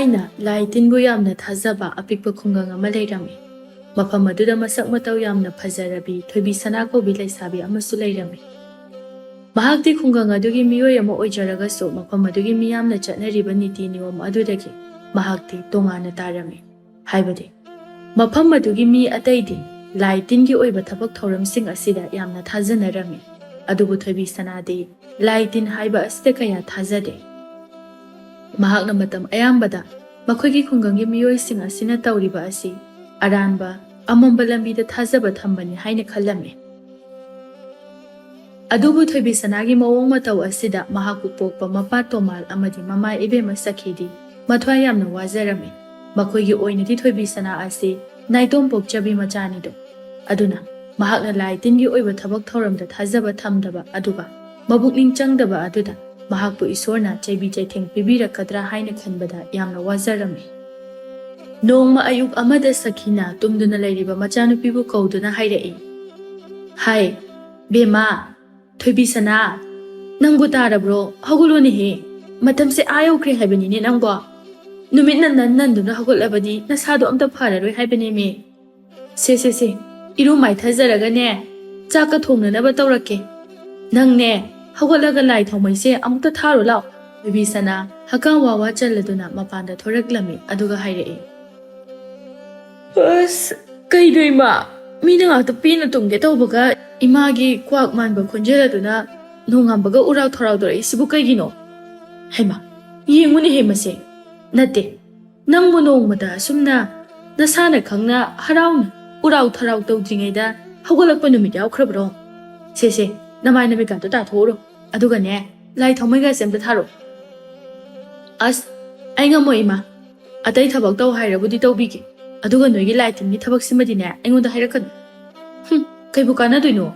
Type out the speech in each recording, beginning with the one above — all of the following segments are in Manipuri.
ꯊꯥꯏꯅ ꯂꯥꯏ ꯇꯤꯟꯕꯨ ꯌꯥꯝꯅ ꯊꯥꯖꯕ ꯑꯄꯤꯛꯄ ꯈꯨꯡꯒꯪ ꯑꯃ ꯂꯩꯔꯝꯃꯤ꯫ ꯃꯐꯝ ꯑꯗꯨꯗ ꯃꯁꯛ ꯃꯇꯧ ꯌꯥꯝꯅ ꯐꯖꯔꯕꯤ ꯊꯣꯏꯕꯤ ꯁꯅꯥ ꯀꯧꯕꯤ ꯂꯩꯁꯥꯕꯤ ꯑꯃꯁꯨ ꯂꯩꯔꯝꯃꯤ꯫ ꯃꯍꯥꯛꯇꯤ ꯈꯨꯡꯒꯪ ꯑꯗꯨꯒꯤ ꯃꯤꯑꯣꯏ ꯑꯃ ꯑꯣꯏꯖꯔꯒꯁꯨ ꯃꯐꯝ ꯑꯗꯨꯒꯤ ꯃꯤꯌꯥꯝꯅ ꯆꯠꯅꯔꯤꯕ ꯅꯤꯇꯤ ꯅꯤꯌꯣꯝ ꯑꯗꯨꯗꯒꯤ ꯃꯍꯥꯛꯇꯤ ꯇꯣꯉꯥꯟꯅ ꯇꯥꯔꯝꯃꯤ꯫ ꯍꯥꯏꯕꯗꯤ ꯃꯐꯝ ꯑꯗꯨꯒꯤ ꯃꯤ ꯑꯇꯩꯗꯤ ꯂꯥꯏ ꯇꯤꯟꯒꯤ ꯑꯣꯏꯕ ꯊꯕꯛ ꯊꯧꯔꯝꯁꯤꯡ ꯑꯁꯤꯗ ꯌꯥꯝꯅ ꯊꯥꯖꯅꯔꯝꯃꯤ꯫ ꯑꯗꯨꯕꯨ ꯊꯣꯏꯕꯤ ꯁꯅꯥꯗꯤ ꯂꯥꯏ ꯇꯤꯟ ꯍꯥꯏꯕ ꯑꯁꯤꯗ ꯀꯌꯥ ꯊꯥꯖꯗꯦ꯫ ꯃꯍꯥꯛꯅ ꯃꯇꯝ ꯑꯌꯥꯝꯕꯗ ꯃꯈꯣꯏꯒꯤ ꯈꯨꯡꯒꯪꯒꯤ ꯃꯤꯑꯣꯏꯁꯤꯡ ꯑꯁꯤꯅ ꯇꯧꯔꯤꯕ ꯑꯁꯤ ꯑꯔꯥꯟꯕ ꯑꯃꯝꯕ ꯂꯝꯕꯤꯗ ꯊꯥꯖꯕ ꯊꯝꯕꯅꯤ ꯍꯥꯏꯅ ꯈꯜꯂꯝꯃꯤ꯫ ꯑꯗꯨꯕꯨ ꯊꯣꯏꯕꯤ ꯁꯅꯥꯒꯤ ꯃꯑꯣꯡ ꯃꯇꯧ ꯑꯁꯤꯗ ꯃꯍꯥꯛꯄꯨ ꯄꯣꯛꯄ ꯃꯄꯥ ꯇꯣꯃꯥꯜ ꯑꯃꯗꯤ ꯃꯃꯥ ꯏꯕꯦꯝꯃ ꯁꯈꯤꯗꯤ ꯃꯊ꯭ꯋꯥꯏ ꯌꯥꯝꯅ ꯋꯥꯖꯔꯝꯃꯤ꯫ ꯃꯈꯣꯏꯒꯤ ꯑꯣꯏꯅꯗꯤ ꯊꯣꯏꯕꯤ ꯁꯅꯥ ꯑꯁꯤ ꯅꯥꯏꯇꯣꯝ ꯄꯣꯛꯆꯕꯤ ꯃꯆꯥꯅꯤꯗꯣ꯫ ꯑꯗꯨꯅ ꯃꯍꯥꯛꯅ ꯂꯥꯏ ꯇꯤꯟꯒꯤ ꯑꯣꯏꯕ ꯊꯕꯛ ꯊꯧꯔꯝꯗ ꯊꯥꯖꯕ ꯊꯝꯗꯕ ꯑꯗꯨꯒ ꯃꯕꯨꯛꯅꯤꯡ ꯆꯪꯗꯕ ꯑꯗꯨꯗ ꯃꯍꯥꯛꯄꯨ ꯏꯁꯣꯔꯅ ꯆꯩꯕꯤ ꯆꯩꯊꯦꯡ ꯄꯤꯕꯤꯔꯛꯀꯗ꯭ꯔꯥ ꯍꯥꯏꯅ ꯈꯟꯕꯗ ꯌꯥꯝꯅ ꯋꯥꯖꯔꯝꯃꯤ꯫ ꯅꯣꯡꯃ ꯑꯌꯨꯛ ꯑꯃꯗ ꯁꯈꯤꯅ ꯇꯨꯝꯗꯨꯅ ꯂꯩꯔꯤꯕ ꯃꯆꯥꯅꯨꯄꯤꯕꯨ ꯀꯧꯗꯨꯅ ꯍꯥꯏꯔꯛꯏ, "ꯍꯥꯏ ꯕꯦꯝꯃ, ꯊꯣꯏꯕꯤ ꯁꯅꯥ, ꯅꯪꯕꯨ ꯇꯥꯔꯕ꯭ꯔꯣ? ꯍꯧꯒꯠꯂꯣꯅꯦꯍꯦ, ꯃꯇꯝꯁꯦ ꯑꯥ ꯌꯧꯈ꯭ꯔꯦ ꯍꯥꯏꯕꯅꯤꯅꯦ ꯅꯪꯕꯣ꯫ ꯅꯨꯃꯤꯠꯅ ꯅꯟꯗꯨꯅ ꯍꯧꯒꯠꯂꯕꯗꯤ ꯅꯁꯥꯗꯣ ꯑꯝꯇ ꯐꯔꯔꯣꯏ ꯍꯥꯏꯕꯅꯦꯃꯦ꯫ ꯁꯦ ꯏꯔꯨ ꯃꯥꯏꯊꯖꯔꯒꯅꯦ ꯆꯥꯛꯀ ꯊꯣꯡꯅꯅꯕ ꯇꯧꯔꯛꯀꯦ꯫ ꯅꯪꯅꯦ ꯍꯧꯒꯠꯂꯒ ꯂꯥꯏ ꯊꯥꯎꯃꯩꯁꯦ ꯑꯃꯨꯛꯇ ꯊꯥꯔꯨ ꯂꯥꯎ." ꯊꯣꯏꯕꯤ ꯁꯅꯥ ꯍꯀꯥꯝ ꯋꯥ ꯆꯜꯂꯗꯨꯅ ꯃꯄꯥꯟꯗ ꯊꯣꯔꯛꯂꯝꯃꯤ ꯑꯗꯨꯒ ꯍꯥꯏꯔꯛꯏ, "ꯑꯁ ꯀꯩꯅꯣ ꯏꯃꯥ, ꯃꯤꯅ ꯉꯥꯛꯇ ꯄꯦꯟꯅ ꯇꯨꯝꯒꯦ ꯇꯧꯕꯒ ꯏꯃꯥꯒꯤ ꯀ꯭ꯋꯥꯛ ꯃꯥꯟꯕ ꯈꯣꯟꯖꯦꯜ ꯑꯗꯨꯅ ꯅꯣꯡꯉꯥꯟꯕꯒ ꯎꯔꯥꯎ ꯊꯔꯥꯎꯗꯧꯔꯛꯏꯁꯤꯕꯨ ꯀꯩꯒꯤꯅꯣ? ꯍꯩꯃꯥ, ꯌꯦꯡꯉꯨꯅꯦꯍꯦ ꯃꯁꯦ! ꯅꯠꯇꯦ, ꯅꯪꯕꯨ ꯅꯣꯡꯃꯗ ꯑꯁꯨꯝꯅ ꯅꯁꯥꯅ ꯈꯪꯅ ꯍꯔꯥꯎꯅ ꯎꯔꯥꯎ ꯊꯔꯥꯎ ꯇꯧꯗ꯭ꯔꯤꯉꯩꯗ ꯍꯧꯒꯠꯂꯛꯄ ꯅꯨꯃꯤꯠ ꯌꯥꯎꯈ꯭ꯔꯕ꯭ꯔꯣ? ꯁꯦ ꯅꯃꯥꯏ ꯅꯃꯤꯠꯀꯥꯗꯣ ꯇꯥꯊꯣꯛꯎꯔꯣ, ꯑꯗꯨꯒꯅꯦ ꯂꯥꯏ ꯊꯥꯎꯃꯩꯒꯁꯦ ꯑꯝꯇ ꯊꯥꯔꯣ." "ꯑꯁ ꯑꯩ ꯉꯝꯃꯣꯏ ꯏꯃꯥ, ꯑꯇꯩ ꯊꯕꯛ ꯇꯧ ꯍꯥꯏꯔꯕꯨꯗꯤ ꯇꯧꯕꯤꯒꯦ, ꯑꯗꯨꯒ ꯅꯣꯏꯒꯤ ꯂꯥꯏ ꯇꯤꯟꯒꯤ ꯊꯕꯛꯁꯤꯃꯗꯤꯅꯦ ꯑꯩꯉꯣꯟꯗ ꯍꯥꯏꯔꯛꯀꯅꯨ꯫ ꯀꯩꯕꯨ ꯀꯥꯟꯅꯗꯣꯏꯅꯣ?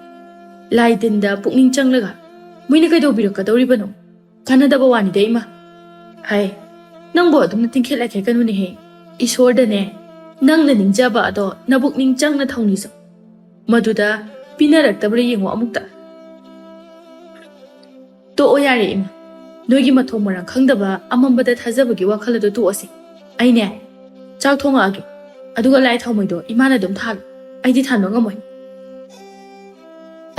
ꯂꯥꯏ ꯇꯤꯟꯗ ꯄꯨꯛꯅꯤꯡ ꯆꯪꯂꯒ ꯃꯣꯏꯅ ꯀꯩꯗꯧꯕꯤꯔꯛꯀꯗꯧꯔꯤꯕꯅꯣ? ꯀꯥꯟꯅꯗꯕ ꯋꯥꯅꯤꯗ ꯏꯃꯥ." "ꯍꯥꯏ, ꯅꯪꯕꯨ ꯑꯗꯨꯝꯅ ꯇꯤꯡꯈꯦꯠꯂꯛꯀꯅꯨꯅꯦꯍꯦ꯫ ꯏꯁꯣꯔꯗꯅꯦ ꯅꯪꯅ ꯅꯤꯡꯖꯕ ꯑꯗꯣ ꯅꯕꯨꯛꯅꯤꯡ ꯆꯪꯅ ꯊꯧꯅꯤꯖꯧ, ꯃꯗꯨꯗ ꯄꯤꯅꯔꯛꯇꯕ꯭ꯔꯥ ꯌꯦꯡꯉꯣ ꯑꯃꯨꯛꯇ." "ꯇꯣꯛꯑꯣ ꯌꯥꯔꯦ ꯏꯃꯥ, ꯅꯣꯏꯒꯤ ꯃꯊꯣꯡ ꯃꯔꯝ ꯈꯪꯗꯕ ꯑꯃꯝꯕꯗ ꯊꯥꯖꯕꯒꯤ ꯋꯥꯈꯜ ꯑꯗꯨ ꯇꯣꯛꯑꯁꯤ꯫ ꯑꯩꯅꯦ ꯆꯥꯛ ꯊꯣꯡꯉꯛꯑꯒꯦ, ꯑꯗꯨꯒ ꯂꯥꯏ ꯊꯥꯎꯃꯩꯗꯣ ꯏꯃꯥꯅ ꯑꯗꯨꯝ ꯊꯥꯜꯂꯨ, ꯑꯩꯗꯤ ꯊꯥꯟꯕ ꯉꯝꯃꯣꯏ."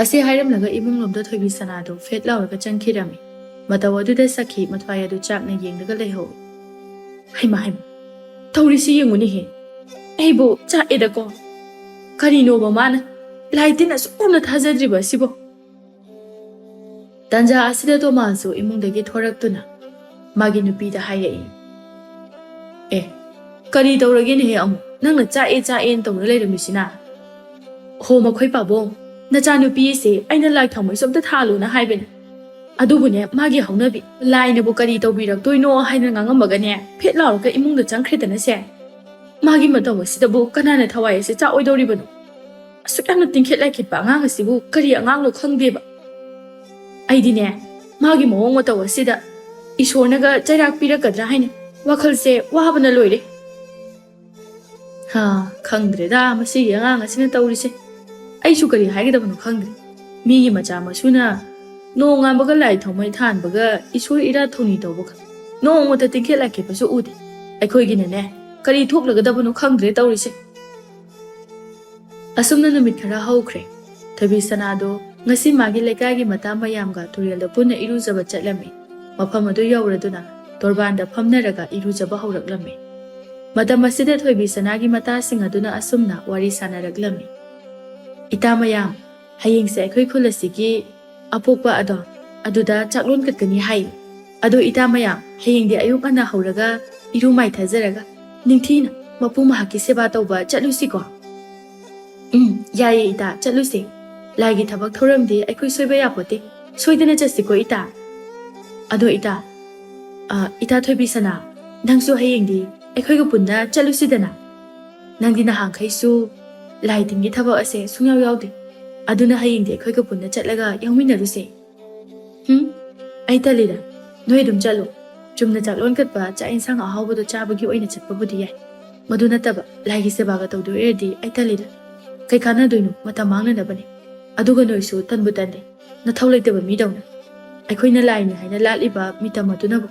ꯑꯁꯤ ꯍꯥꯏꯔꯝꯂꯒ ꯏꯃꯨꯡꯂꯣꯝꯗ ꯊꯣꯏꯕꯤ ꯁꯅꯥꯗꯣ ꯐꯦꯠ ꯂꯥꯎꯔꯒ ꯆꯪꯈꯤꯔꯝꯃꯤ꯫ ꯃꯇꯧ ꯑꯗꯨꯗ ꯁꯈꯤ ꯃꯊ꯭ꯋꯥꯏ ꯑꯗꯨ ꯆꯥꯛꯅ ꯌꯦꯡꯂꯒ ꯂꯩꯍꯧꯏ꯫ "ꯍꯩꯃꯥ ꯇꯧꯔꯤꯁꯤ ꯌꯦꯡꯉꯨꯅꯦꯍꯦ, ꯑꯩꯕꯨ ꯆꯥꯛꯑꯦꯗꯀꯣ! ꯀꯔꯤꯅꯣꯕ ꯃꯥꯅ ꯂꯥꯏ ꯇꯤꯟ ꯑꯁꯨꯛ ꯌꯥꯝꯅ ꯊꯥꯖꯗ꯭ꯔꯤꯕ ꯑꯁꯤꯕꯣ?" ꯇꯥꯟꯖꯥ ꯑꯁꯤꯗ ꯇꯣꯃꯥꯜꯁꯨ ꯏꯃꯨꯡꯗꯒꯤ ꯊꯣꯔꯛꯇꯨꯅ ꯃꯥꯒꯤ ꯅꯨꯄꯤꯗ ꯍꯥꯏꯔꯛꯏ, "ꯑꯦ, ꯀꯔꯤ ꯇꯧꯔꯒꯦꯅꯦꯍꯦ ꯑꯃꯨꯛ ꯅꯪꯅ ꯆꯥꯛꯑꯦꯅ ꯇꯧꯅ ꯂꯩꯔꯝꯃꯤꯁꯤꯅ? ꯍꯣ ꯃꯈꯣꯏ ꯄꯥꯕꯨꯡ, ꯅꯆꯥꯅꯨꯄꯤꯁꯦ ꯑꯩꯅ ꯂꯥꯏ ꯊꯥꯎꯃꯩꯁꯨ ꯑꯝꯇ ꯊꯥꯜꯂꯨꯅ ꯍꯥꯏꯕꯅꯦ꯫ ꯑꯗꯨꯕꯨꯅꯦ ꯃꯥꯒꯤ ꯍꯧꯅꯕꯤ ꯂꯥꯏꯅꯕꯨ ꯀꯔꯤ ꯇꯧꯕꯤꯔꯛꯇꯣꯏꯅꯣ ꯍꯥꯏꯅ ꯉꯥꯡꯉꯝꯃꯒꯅꯦ ꯐꯦꯠ ꯂꯥꯎꯔꯒ ꯏꯃꯨꯡꯗ ꯆꯪꯈ꯭ꯔꯦꯗꯅꯁꯦ꯫ ꯃꯥꯒꯤ ꯃꯇꯧ ꯑꯁꯤꯗꯕꯨ ꯀꯅꯥꯅ ꯊꯋꯥꯏ ꯑꯁꯤ ꯆꯥꯛꯑꯣꯏꯗꯧꯔꯤꯕꯅꯣ? ꯑꯁꯨꯛ ꯌꯥꯝꯅ ꯇꯤꯡꯈꯦꯠ ꯂꯥꯏꯈꯦꯠꯄ ꯑꯉꯥꯡ ꯑꯁꯤꯕꯨ ꯀꯔꯤ ꯑꯉꯥꯡꯅꯣ ꯈꯪꯗꯦꯕ꯫ ꯑꯩꯗꯤꯅꯦ ꯃꯥꯒꯤ ꯃꯑꯣꯡ ꯃꯇꯧ ꯑꯁꯤꯗ ꯏꯁꯣꯔꯅꯒ ꯆꯩꯔꯥꯛ ꯄꯤꯔꯛꯀꯗ꯭ꯔꯥ ꯍꯥꯏꯅ ꯋꯥꯈꯜꯁꯦ ꯋꯥꯕꯅ ꯂꯣꯏꯔꯦ꯫ ꯈꯪꯗ꯭ꯔꯦꯗ ꯃꯁꯤꯒꯤ ꯑꯉꯥꯡ ꯑꯁꯤꯅ ꯇꯧꯔꯤꯁꯦ꯫ ꯑꯩꯁꯨ ꯀꯔꯤ ꯍꯥꯏꯒꯗꯕꯅꯣ ꯈꯪꯗ꯭ꯔꯦ꯫ ꯃꯤꯒꯤ ꯃꯆꯥ ꯃꯁꯨꯅ ꯅꯣꯡꯉꯥꯟꯕꯒ ꯂꯥꯏ ꯊꯥꯎꯃꯩ ꯊꯥꯟꯕꯒ ꯏꯁꯣꯔ ꯏꯔꯥꯠ ꯊꯧꯅꯤ ꯇꯧꯕꯒ ꯅꯣꯡꯃꯇ ꯇꯤꯡꯈꯦꯠ ꯂꯥꯏꯈꯦꯠꯄꯁꯨ ꯎꯗꯦ꯫ ꯑꯩꯈꯣꯏꯒꯤꯅꯅꯦ ꯀꯔꯤ ꯊꯣꯛꯂꯒꯗꯕꯅꯣ ꯈꯪꯗ꯭ꯔꯦ ꯇꯧꯔꯤꯁꯦ." ꯑꯁꯨꯝꯅ ꯅꯨꯃꯤꯠ ꯈꯔ ꯍꯧꯈ꯭ꯔꯦ꯫ ꯊꯣꯏꯕꯤ ꯁꯅꯥꯗꯣ ꯉꯁꯤ ꯃꯥꯒꯤ ꯂꯩꯀꯥꯏꯒꯤ ꯃꯇꯥ ꯃꯌꯥꯝꯒ ꯇꯨꯔꯦꯜꯗ ꯄꯨꯟꯅ ꯏꯔꯨꯖꯕ ꯆꯠꯂꯝꯃꯤ꯫ ꯃꯐꯝ ꯑꯗꯨ ꯌꯧꯔꯗꯨꯅ ꯇꯣꯔꯕꯥꯟꯗ ꯐꯝꯅꯔꯒ ꯏꯔꯨꯖꯕ ꯍꯧꯔꯛꯂꯝꯃꯤ꯫ ꯃꯇꯝ ꯑꯁꯤꯗ ꯊꯣꯏꯕꯤ ꯁꯅꯥꯒꯤ ꯃꯇꯥꯁꯤꯡ ꯑꯗꯨꯅ ꯑꯁꯨꯝꯅ ꯋꯥꯔꯤ ꯁꯥꯅꯔꯛꯂꯝꯃꯤ, "ꯏꯇꯥ ꯃꯌꯥꯝ, ꯍꯌꯦꯡꯁꯦ ꯑꯩꯈꯣꯏ ꯈꯨꯜ ꯑꯁꯤꯒꯤ ꯑꯄꯣꯛꯄ ꯑꯗꯨꯗ ꯆꯥꯛꯂꯣꯟ ꯀꯠꯀꯅꯤ ꯍꯥꯏ꯫ ꯑꯗꯣ ꯏꯇꯥ ꯃꯌꯥꯝ, ꯍꯌꯦꯡꯗꯤ ꯑꯌꯨꯛ ꯉꯟꯅ ꯍꯧꯔꯒ ꯏꯔꯨ ꯃꯥꯏꯊꯖꯔꯒ ꯅꯤꯡꯊꯤꯅ ꯃꯄꯨ ꯃꯍꯥꯛꯀꯤ ꯁꯦꯕꯥ ꯇꯧꯕ ꯆꯠꯂꯨꯁꯤꯀꯣ?" "ꯌꯥꯏꯌꯦ ꯏꯇꯥ, ꯆꯠꯂꯨꯁꯦ꯫ ꯂꯥꯏꯒꯤ ꯊꯕꯛ ꯊꯧꯔꯝꯗꯤ ꯑꯩꯈꯣই ꯁꯣꯏꯕ ꯌꯥꯄꯣꯠꯇꯦ, ꯁꯣꯏꯗꯅ ꯆꯠꯁꯤꯀꯣ ꯏꯇꯥ." "ꯑꯗꯣ ꯏꯇꯥ ꯊꯣꯏꯕꯤ ꯁꯅꯥ, ꯅꯪꯁꯨ ꯍꯌꯦꯡꯗꯤ ꯑꯩꯈꯣꯏꯒ ꯄꯨꯟꯅ ꯆꯠꯂꯨꯁꯤꯗꯅ꯫ ꯅꯪꯗꯤ ꯅꯍꯥꯟꯈꯩꯁꯨ ꯂꯥꯏ ꯇꯤꯟꯒꯤ ꯊꯕꯛ ꯑꯁꯦ ꯁꯨꯡꯌꯥꯎ ꯌꯥꯎꯗꯦ, ꯑꯗꯨꯅ ꯍꯌꯦꯡꯗꯤ ꯑꯩꯈꯣꯏꯒ ꯄꯨꯟꯅ ꯆꯠꯂꯒ ꯌꯥꯎꯃꯤꯟꯅꯔꯨꯁꯦ." "ꯑꯩ ꯇꯜꯂꯤꯗ, ꯅꯣꯏ ꯑꯗꯨꯝ ꯆꯠꯂꯣ꯫ ꯆꯨꯝꯅ ꯆꯥꯛꯂꯣꯟ ꯀꯠꯄ ꯆꯥꯛ ꯏꯟꯁꯥꯡ ꯑꯍꯥꯎꯕꯗꯣ ꯆꯥꯕꯒꯤ ꯑꯣꯏꯅ ꯆꯠꯄꯕꯨꯗꯤ ꯌꯥꯏ, ꯃꯗꯨ ꯅꯠꯇꯕ ꯂꯥꯏꯒꯤ ꯁꯦꯕꯥꯒ ꯇꯧꯗꯣꯏ ꯑꯣꯏꯔꯗꯤ ꯑꯩ ꯇꯜꯂꯤꯗ꯫ ꯀꯩ ꯀꯥꯟꯅꯗꯣꯏꯅꯣ, ꯃꯇꯝ ꯃꯥꯡꯅꯅꯕꯅꯤ꯫ ꯑꯗꯨꯒ ꯅꯣꯏꯁꯨ ꯇꯟꯕꯨ ꯇꯟꯗꯦ, ꯅꯊꯧ ꯂꯩꯇꯕ ꯃꯤꯗꯧꯅ꯫ ꯑꯩꯈꯣꯏꯅ ꯂꯥꯏꯅꯤ ꯍꯥꯏꯅ ꯂꯥꯠꯂꯤꯕ ꯃꯤꯇꯝ ꯑꯗꯨꯅꯕꯨ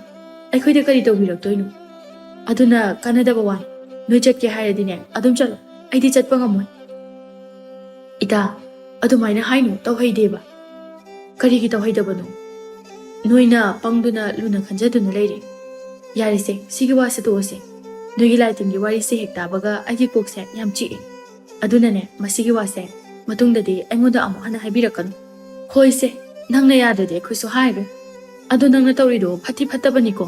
ꯑꯩꯈꯣꯏꯗ ꯀꯔꯤ ꯇꯧꯕꯤꯔꯛꯇꯣꯏꯅꯣ? ꯑꯗꯨꯅ ꯀꯥꯟꯅꯗꯕ ꯋꯥꯅꯤ ꯅꯣꯏ ꯆꯠꯀꯦ ꯍꯥꯏꯔꯗꯤꯅꯦ ꯑꯗꯨꯝ ꯆꯠꯂꯣ ꯑꯩꯗꯤ ꯆꯠꯄ ꯉꯝꯃꯣꯏ ꯏꯇꯥ ꯑꯗꯨꯃꯥꯏꯅ ꯍꯥꯏꯅꯨ ꯇꯧꯍꯩꯗꯦꯕ ꯀꯔꯤꯒꯤ ꯇꯧꯍꯩꯗꯕꯅꯣ ꯅꯣꯏꯅ ꯄꯪꯗꯨꯅ ꯂꯨꯅ ꯈꯟꯖꯗꯨꯅ ꯂꯩꯔꯦ ꯌꯥꯔꯤꯁꯦ ꯁꯤꯒꯤ ꯋꯥꯁꯦ ꯇꯣꯛꯑꯁꯦ ꯅꯣꯏꯒꯤ ꯂꯥꯏꯇꯤꯟꯒꯤ ꯋꯥꯔꯤꯁꯦ ꯍꯦꯛ ꯇꯥꯕꯒ ꯑꯩꯒꯤ ꯀꯣꯛꯁꯦ ꯌꯥꯝ ꯆꯤꯛꯑꯦ ꯑꯗꯨꯅꯅꯦ ꯃꯁꯤꯒꯤ ꯋꯥꯁꯦ ꯃꯇꯨꯡꯗꯗꯤ ꯑꯩꯉꯣꯟꯗ ꯑꯃꯨꯛ ꯍꯟꯅ ꯍꯥꯏꯕꯤꯔꯛꯀꯅꯨ ꯍꯣꯏꯁꯦ ꯅꯪꯅ ꯌꯥꯗ꯭ꯔꯗꯤ ꯑꯩꯈꯣꯏꯁꯨ ꯍꯥꯏꯔꯣꯏ ꯑꯗꯣ ꯅꯪꯅ ꯇꯧꯔꯤꯗꯣ ꯐꯠꯇꯤ ꯐꯠꯇꯕꯅꯤꯀꯣ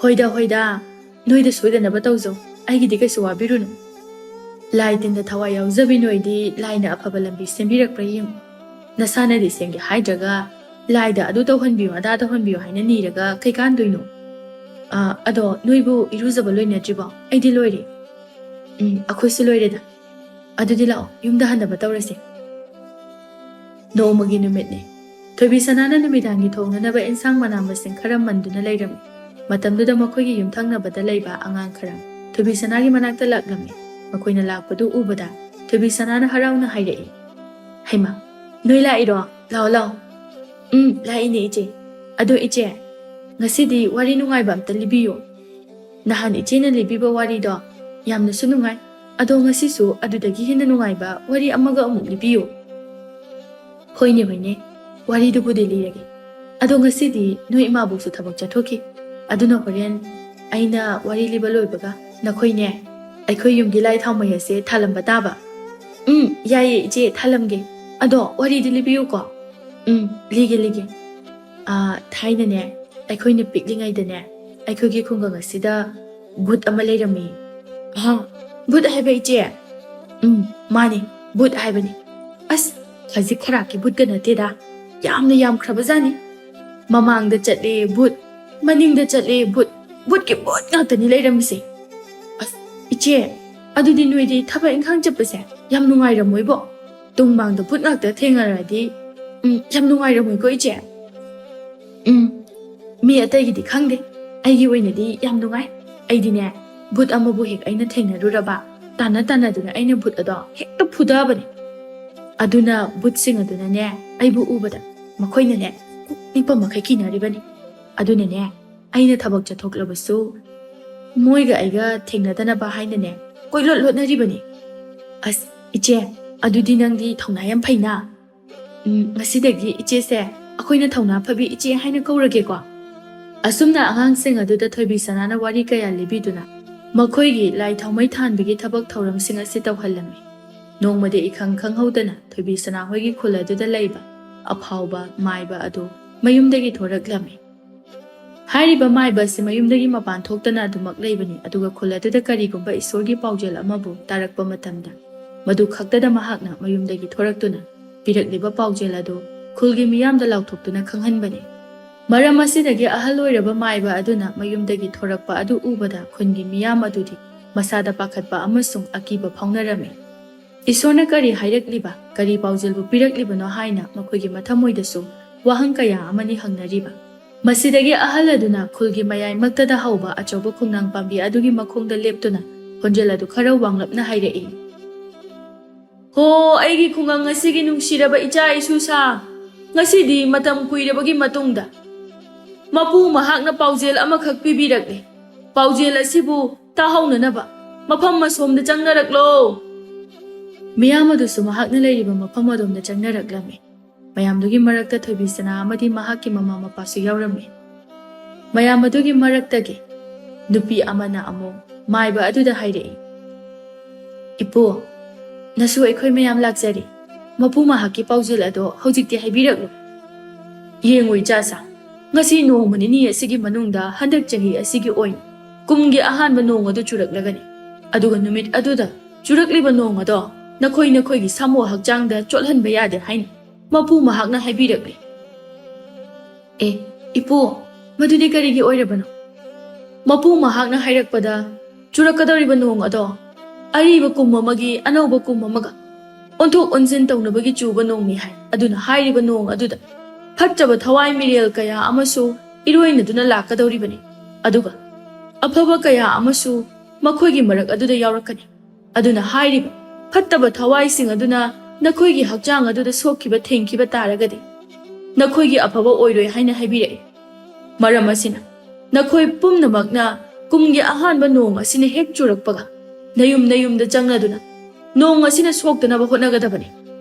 ꯍꯣꯏꯗ ꯍꯣꯏꯗ ꯅꯣꯏꯗ ꯁꯣꯏꯗꯅꯕ ꯇꯧꯖꯧ ꯑꯩꯒꯤꯗꯤ ꯀꯩꯁꯨ ꯋꯥꯕꯤꯔꯨꯅꯨ ꯂꯥꯏ ꯇꯤꯟꯗ ꯊꯋꯥꯏ ꯌꯥꯎꯖꯕꯤ ꯅꯣꯏꯗꯤ ꯂꯥꯏꯅ ꯑꯐꯕ ꯂꯝꯕꯤ ꯁꯦꯝꯕꯤꯔꯛꯄ꯭ꯔꯥ ꯌꯦꯡꯉꯨ ꯅꯁꯥꯅꯗꯤ ꯁꯦꯝꯒꯦ ꯍꯥꯏꯗ꯭ꯔꯒ ꯂꯥꯏꯗ ꯑꯗꯨ ꯇꯧꯍꯟꯕꯤꯌꯨ ꯑꯗꯥ ꯇꯧꯍꯟꯕꯤꯌꯨ ꯍꯥꯏꯅ ꯅꯤꯔꯒ ꯀꯩꯀꯥꯟꯗꯣꯏꯅꯣ ꯑꯗꯣ ꯅꯣꯏꯕꯨ ꯏꯔꯨꯖꯕ ꯂꯣꯏꯅꯗ꯭ꯔꯤꯕꯣ ꯑꯩꯗꯤ ꯂꯣꯏꯔꯦ ꯑꯩꯈꯣꯏꯁꯨ ꯂꯣꯏꯔꯦꯗ ꯑꯗꯨꯗꯤ ꯂꯥꯛꯑꯣ ꯌꯨꯝꯗ ꯍꯟꯅꯕ ꯇꯧꯔꯁꯦ ꯅꯣꯡꯃꯒꯤ ꯅꯨꯃꯤꯠꯅꯤ ꯊꯣꯏꯕꯤ ꯁꯅꯥꯅ ꯅꯨꯃꯤꯗꯥꯡꯒꯤ ꯊꯣꯡꯅꯅꯕ ꯏꯟꯁꯥꯡ ꯃꯅꯥ ꯃꯁꯤꯡ ꯈꯔ ꯃꯟꯗꯨꯅ ꯂꯩꯔꯝꯃꯤ ꯃꯇꯝꯗꯨꯗ ꯃꯈꯣꯏꯒꯤ ꯌꯨꯝꯊꯪꯅꯕꯗ ꯂꯩꯕ ꯑꯉꯥꯡ ꯈꯔ ꯊꯣꯏꯕꯤ ꯁꯅꯥꯒꯤ ꯃꯅꯥꯛꯇ ꯂꯥꯛꯂꯝꯃꯤ ꯃꯈꯣꯏꯅ ꯂꯥꯛꯄꯗꯨ ꯎꯕꯗ ꯊꯣꯏꯕꯤ ꯁꯅꯥꯅ ꯍꯔꯥꯎꯅ ꯍꯥꯏꯔꯛꯏ ꯍꯩꯃꯥ ꯅꯣꯏ ꯂꯥꯛꯏꯔꯣ ꯂꯥꯛꯑꯣ ꯂꯥꯛꯑꯣ ꯂꯥꯛꯏꯅꯦ ꯏꯆꯦ ꯑꯗꯣ ꯏꯆꯦ ꯉꯁꯤꯗꯤ ꯋꯥꯔꯤ ꯅꯨꯡꯉꯥꯏꯕ ꯑꯝꯇ ꯂꯤꯕꯤꯌꯨ ꯅꯍꯥꯟ ꯏꯆꯦꯅ ꯂꯤꯕꯤꯕ ꯋꯥꯔꯤꯗꯣ ꯌꯥꯝꯅꯁꯨ ꯅꯨꯡꯉꯥꯏ ꯑꯗꯣ ꯉꯁꯤꯁꯨ ꯑꯗꯨꯗꯒꯤ ꯍꯦꯟꯅ ꯅꯨꯡꯉꯥꯏꯕ ꯋꯥꯔꯤ ꯑꯃꯒ ꯑꯃꯨꯛ ꯂꯤꯕꯤꯌꯨ ꯍꯣꯏꯅꯦ ꯍꯣꯏꯅꯦ ꯋꯥꯔꯤꯗꯨꯕꯨꯗꯤ ꯂꯤꯔꯒꯦ ꯑꯗꯣ ꯉꯁꯤꯗꯤ ꯅꯣꯏ ꯏꯃꯥꯕꯣꯛꯁꯨ ꯊꯕꯛ ꯆꯠꯊꯣꯛꯈꯤ ꯑꯗꯨꯅ ꯍꯣꯔꯦꯟ ꯑꯩꯅ ꯋꯥꯔꯤ ꯂꯤꯕ ꯂꯣꯏꯕꯒ ꯅꯈꯣꯏꯅꯦ ꯑꯩꯈꯣꯏ ꯌꯨꯝꯒꯤ ꯂꯥꯏ ꯊꯥꯎꯃꯩ ꯑꯁꯦ ꯊꯥꯂꯝꯕ ꯇꯥꯕ ꯌꯥꯏꯌꯦ ꯏꯆꯦ ꯊꯥꯂꯝꯒꯦ ꯑꯗꯣ ꯋꯥꯔꯤꯗꯤ ꯂꯤꯕꯤꯌꯨꯀꯣ ꯂꯤꯒꯦ ꯂꯤꯒꯦ ꯊꯥꯏꯅꯅꯦ ꯑꯩꯈꯣꯏꯅ ꯄꯤꯛꯂꯤꯉꯩꯗꯅꯦ ꯑꯩꯈꯣꯏꯒꯤ ꯈꯨꯡꯒꯪ ꯑꯁꯤꯗ ꯚꯨꯠ ꯑꯃ ꯂꯩꯔꯝꯃꯤ ꯚꯨꯠ ꯍꯥꯏꯕ ꯏꯆꯦ ꯃꯥꯅꯦ ꯚꯨꯠ ꯍꯥꯏꯕꯅꯤ ꯑꯁ ꯈꯖꯤꯛ ꯈꯔꯥꯛꯀꯤ ꯚꯨꯠꯀ ꯅꯠꯇꯦꯗ ꯌꯥꯝꯅ ꯌꯥꯝꯈ꯭ꯔꯕꯖꯥꯠꯅꯤ ꯃꯃꯥꯡꯗ ꯆꯠꯂꯦ ꯚꯨꯠ ꯃꯅꯤꯡꯗ ꯆꯠꯂꯦ ꯚꯨꯠꯀꯤ ꯚꯨꯠ ꯉꯥꯛꯇꯅꯤ ꯂꯩꯔꯝꯃꯤꯁꯦ ꯑꯁ ꯏꯆꯦ ꯑꯗꯨꯗꯤ ꯅꯣꯏꯗꯤ ꯊꯕꯛ ꯏꯪꯈꯥꯡ ꯆꯠꯄꯁꯦ ꯌꯥꯝ ꯅꯨꯡꯉꯥꯏꯔꯝꯃꯣꯏꯕꯣ ꯇꯨꯡꯃꯥꯡꯗ ꯚꯨꯠ ꯉꯥꯛꯇ ꯊꯦꯡꯅꯔꯗꯤ ꯌꯥꯝ ꯅꯨꯡꯉꯥꯏꯔꯝꯃꯣꯏꯀꯣ ꯏꯆꯦ ꯃꯤ ꯑꯇꯩꯒꯤꯗꯤ ꯈꯪꯗꯦ ꯑꯩꯒꯤ ꯑꯣꯏꯅꯗꯤ ꯌꯥꯝ ꯅꯨꯡꯉꯥꯏ ꯑꯩꯗꯤꯅꯦ ꯚꯨꯠ ꯑꯃꯕꯨ ꯍꯦꯛ ꯑꯩꯅ ꯊꯦꯡꯅꯔꯨꯔꯕ ꯇꯥꯟꯅꯗꯨꯅ ꯑꯩꯅ ꯚꯨꯠ ꯑꯗꯣ ꯍꯦꯛꯇ ꯐꯨꯗꯕꯅꯦ ꯑꯗꯨꯅ ꯚꯨꯠꯁꯤꯡ ꯑꯗꯨꯅꯅꯦ ꯑꯩꯕꯨ ꯎꯕꯗ ꯃꯈꯣꯏꯅꯅꯦ ꯅꯤꯛꯄ ꯃꯈꯩ ꯀꯤꯅꯔꯤꯕꯅꯤ ꯑꯗꯨꯅꯅꯦ ꯑꯩꯅ ꯊꯕꯛ ꯆꯠꯊꯣꯛꯂꯕꯁꯨ ꯃꯣꯏꯒ ꯑꯩꯒ ꯊꯦꯡꯅꯗꯅꯕ ꯍꯥꯏꯅꯅꯦ ꯀꯣꯏꯂꯣꯠ ꯂꯣꯠꯅꯔꯤꯕꯅꯤ ꯑꯁ ꯏꯆꯦ ꯑꯗꯨꯗꯤ ꯅꯪꯗꯤ ꯊꯧꯅꯥ ꯌꯥꯝ ꯐꯩꯅ ꯉꯁꯤꯗꯒꯤ ꯏꯆꯦꯁꯦ ꯑꯩꯈꯣꯏꯅ ꯊꯧꯅꯥ ꯐꯕꯤ ꯏꯆꯦ ꯍꯥꯏꯅ ꯀꯧꯔꯒꯦꯀꯣ ꯑꯁꯨꯝꯅ ꯑꯉꯥꯡꯁꯤꯡ ꯑꯗꯨꯗ ꯊꯣꯏꯕꯤ ꯁꯅꯥꯅ ꯋꯥꯔꯤ ꯀꯌꯥ ꯂꯤꯕꯤꯗꯨꯅ ꯃꯈꯣꯏꯒꯤ ꯂꯥꯏ ꯊꯥꯎꯃꯩ ꯊꯥꯟꯕꯒꯤ ꯊꯕꯛ ꯊꯧꯔꯝꯁꯤꯡ ꯑꯁꯤ ꯇꯧꯍꯜꯂꯝꯃꯤ ꯅꯣꯡꯃꯗꯤ ꯏꯈꯪ ꯈꯪꯍꯧꯗꯅ ꯊꯣꯏꯕꯤ ꯁꯅꯥ ꯍꯣꯏꯒꯤ ꯈꯨꯜ ꯑꯗꯨꯗ ꯂꯩꯕ ꯑꯐꯥꯎꯕ ꯃꯥꯏꯕ ꯑꯗꯨ ꯃꯌꯨꯝꯗꯒꯤ ꯊꯣꯔꯛꯂꯝꯃꯤ ꯍꯥꯏꯔꯤꯕ ꯃꯥꯏꯕ ꯑꯁꯤ ꯃꯌꯨꯝꯗꯒꯤ ꯃꯄꯥꯟ ꯊꯣꯛꯇꯅ ꯑꯗꯨꯃꯛ ꯂꯩꯕꯅꯤ ꯑꯗꯨꯒ ꯈꯨꯜ ꯑꯗꯨꯗ ꯀꯔꯤꯒꯨꯝꯕ ꯏꯁꯣꯔꯒꯤ ꯄꯥꯎꯖꯦꯜ ꯑꯃꯕꯨ ꯇꯥꯔꯛꯄ ꯃꯇꯝꯗ ꯃꯗꯨ ꯈꯛꯇꯗ ꯃꯍꯥꯛꯅ ꯃꯌꯨꯝꯗꯒꯤ ꯊꯣꯔꯛꯇꯨꯅ ꯄꯤꯔꯛꯂꯤꯕ ꯄꯥꯎꯖꯦꯜ ꯑꯗꯨ ꯈꯨꯜꯒꯤ ꯃꯤꯌꯥꯝꯗ ꯂꯥꯎꯊꯣꯛꯇꯨꯅ ꯈꯪꯍꯟꯕꯅꯤ ꯃꯔꯝ ꯑꯁꯤꯗꯒꯤ ꯑꯍꯜ ꯑꯣꯏꯔꯕ ꯃꯥꯏꯕ ꯑꯗꯨꯅ ꯃꯌꯨꯝꯗꯒꯤ ꯊꯣꯔꯛꯄ ꯑꯗꯨ ꯎꯕꯗ ꯈꯨꯟꯒꯤ ꯃꯤꯌꯥꯝ ꯑꯗꯨꯗꯤ ꯃꯁꯥꯗ ꯄꯥꯈꯠꯄ ꯑꯃꯁꯨꯡ ꯑꯀꯤꯕ ꯐꯥꯎꯅꯔꯝꯃꯤ ꯏꯁꯣꯔꯅ ꯀꯔꯤ ꯍꯥꯏꯔꯛꯂꯤꯕ ꯀꯔꯤ ꯄꯥꯎꯖꯦꯜꯕꯨ ꯄꯤꯔꯛꯂꯤꯕꯅꯣ ꯍꯥꯏꯅ ꯃꯈꯣꯏꯒꯤ ꯃꯊꯃꯣꯏꯗꯁꯨ ꯋꯥꯍꯪ ꯀꯌꯥ ꯑꯃꯅꯤ ꯍꯪꯅꯔꯤꯕ ꯃꯁꯤꯗꯒꯤ ꯑꯍꯜ ꯑꯗꯨꯅ ꯈꯨꯜꯒꯤ ꯃꯌꯥꯏꯃꯛꯇꯗ ꯍꯧꯕ ꯑꯆꯧꯕ ꯈꯣꯡꯅꯥꯡ ꯄꯥꯝꯕꯤ ꯑꯗꯨꯒꯤ ꯃꯈꯣꯡꯗ ꯂꯦꯞꯇꯨꯅ ꯈꯣꯟꯖꯦꯜ ꯑꯗꯨ ꯈꯔ ꯋꯥꯡꯂꯞꯅ ꯍꯥꯏꯔꯛꯏ ꯍꯣ ꯑꯩꯒꯤ ꯈꯨꯡꯒꯪ ꯑꯁꯤꯒꯤ ꯅꯨꯡꯁꯤꯔꯕ ꯏꯆꯥ ꯏꯁꯨꯁꯥ ꯉꯁꯤꯗꯤ ꯃꯇꯝ ꯀꯨꯏꯔꯕꯒꯤ ꯃꯇꯨꯡꯗ ꯃꯄꯨ ꯃꯍꯥꯛꯅ ꯄꯥꯎꯖꯦꯜ ꯑꯃꯈꯛ ꯄꯤꯕꯤꯔꯛꯂꯦ ꯄꯥꯎꯖꯦꯜ ꯑꯁꯤꯕꯨ ꯇꯥꯍꯧꯅꯅꯕ ꯃꯐꯝ ꯑꯁꯣꯝꯗ ꯆꯪꯅꯔꯛꯂꯣ ꯃꯤꯌꯥꯝ ꯑꯗꯨꯁꯨ ꯃꯍꯥꯛꯅ ꯂꯩꯔꯤꯕ ꯃꯐꯝ ꯑꯗꯣꯝꯗ ꯆꯪꯅꯔꯛꯂꯝꯃꯤ ꯃꯌꯥꯝꯗꯨꯒꯤ ꯃꯔꯛꯇ ꯊꯣꯏꯕꯤ ꯁꯅꯥ ꯑꯃꯗꯤ ꯃꯍꯥꯛꯀꯤ ꯃꯃꯥ ꯃꯄꯥꯁꯨ ꯌꯥꯎꯔꯝꯃꯤ ꯃꯌꯥꯝ ꯑꯗꯨꯒꯤ ꯃꯔꯛꯇꯒꯤ ꯅꯨꯄꯤ ꯑꯃꯅ ꯑꯃꯨꯛ ꯃꯥꯏꯕ ꯑꯗꯨꯗ ꯍꯥꯏꯔꯛꯏ ꯏꯄꯨ ꯅꯁꯨ ꯑꯩꯈꯣꯏ ꯃꯌꯥꯝ ꯂꯥꯛꯆꯔꯤ ꯃꯄꯨ ꯃꯍꯥꯛꯀꯤ ꯄꯥꯎꯖꯦꯜ ꯑꯗꯣ ꯍꯧꯖꯤꯛꯇꯤ ꯍꯥꯏꯕꯤꯔꯛꯂꯨ ꯌꯦꯡꯉꯨ ꯏꯆꯥꯁꯥ ꯉꯁꯤ ꯅꯣꯡꯃ ꯅꯤꯅꯤ ꯑꯁꯤꯒꯤ ꯃꯅꯨꯡꯗ ꯍꯟꯗꯛ ꯆꯍꯤ ꯑꯁꯤꯒꯤ ꯑꯣꯏꯅ ꯀꯨꯝꯒꯤ ꯑꯍꯥꯟꯕ ꯅꯣꯡ ꯑꯗꯨ ꯆꯨꯔꯛꯂꯒꯅꯤ ꯑꯗꯨꯒ ꯅꯨꯃꯤꯠ ꯑꯗꯨꯗ ꯆꯨꯔꯛꯂꯤꯕ ꯅꯣꯡ ꯑꯗꯣ ꯅꯈꯣꯏꯒꯤ ꯁꯥꯃꯨ ꯍꯛꯆꯥꯡꯗ ꯆꯣꯠꯍꯟꯕ ꯌꯥꯗꯦ ꯍꯥꯏꯅ ꯃꯄꯨ ꯃꯍꯥꯛꯅ ꯍꯥꯏꯕꯤꯔꯛꯂꯤ ꯏꯄꯨ ꯃꯗꯨꯗꯤ ꯀꯔꯤꯒꯤ ꯑꯣꯏꯔꯕꯅꯣ ꯃꯄꯨ ꯃꯍꯥꯛꯅ ꯍꯥꯏꯔꯛꯄꯗ ꯆꯨꯔꯛꯀꯗꯧꯔꯤꯕ ꯅꯣꯡ ꯑꯗꯣ ꯑꯔꯤꯕ ꯀꯨꯝ ꯑꯃꯒꯤ ꯑꯅꯧꯕ ꯀꯨꯝ ꯑꯃꯒ ꯑꯣꯟꯊꯣꯛ ꯑꯣꯟꯁꯤꯟ ꯇꯧꯅꯕꯒꯤ ꯆꯨꯕ ꯅꯣꯡꯅꯤ ꯍꯥꯏ ꯑꯗꯨꯅ ꯍꯥꯏꯔꯤꯕ ꯅꯣꯡ ꯑꯗꯨꯗ ꯐꯠꯇꯕ ꯊꯋꯥꯏ ꯃꯤꯔꯦꯜ ꯀꯌా ꯑꯃꯁꯨ ꯏꯔꯣꯏꯅꯗꯨꯅ ꯂꯥꯛꯀꯗꯧꯔꯤꯕꯅꯤ ꯑꯗꯨꯒ ꯑꯐꯕ ꯀꯌా ꯑꯃꯁꯨ ꯃꯈꯣꯏꯒꯤ ꯃꯔꯛ ꯑꯗꯨꯗ ꯌꯥꯎꯔꯛꯀꯅꯤ ꯑꯗꯨꯅ ꯍꯥꯏꯔꯤꯕ ꯐꯠꯇꯕ ꯊꯋꯥꯏꯁꯤꯡ ꯑꯗꯨꯅ ꯅꯈꯣꯏꯒꯤ ꯍꯛꯆꯥꯡ ꯑꯗꯨꯗ ꯁꯣꯛꯈꯤꯕ ꯊꯦꯡꯈꯤꯕ ꯇꯥꯔꯒꯗꯤ ꯅꯈꯣꯏꯒꯤ ꯑꯐꯕ ꯑꯣꯏꯔꯣꯏ ꯍꯥꯏꯅ ꯍꯥꯏꯕꯤꯔꯛꯏ ꯃꯔꯝ ꯑꯁꯤꯅ ꯅꯈꯣꯏ ꯄꯨꯝꯅꯃꯛꯅ ꯀꯨꯝꯒꯤ ꯑꯍꯥꯟꯕ ꯅꯣꯡ ꯑꯁꯤꯅ ꯍꯦꯛ ꯆꯨꯔꯛꯄꯒ ꯅꯌꯨꯝꯗ ꯆꯪꯂꯗꯨꯅ ꯅꯣꯡ ꯑꯁꯤꯅ ꯁꯣꯛꯇꯅꯕ ꯍꯣꯠꯅꯒꯗꯕꯅꯤ꯫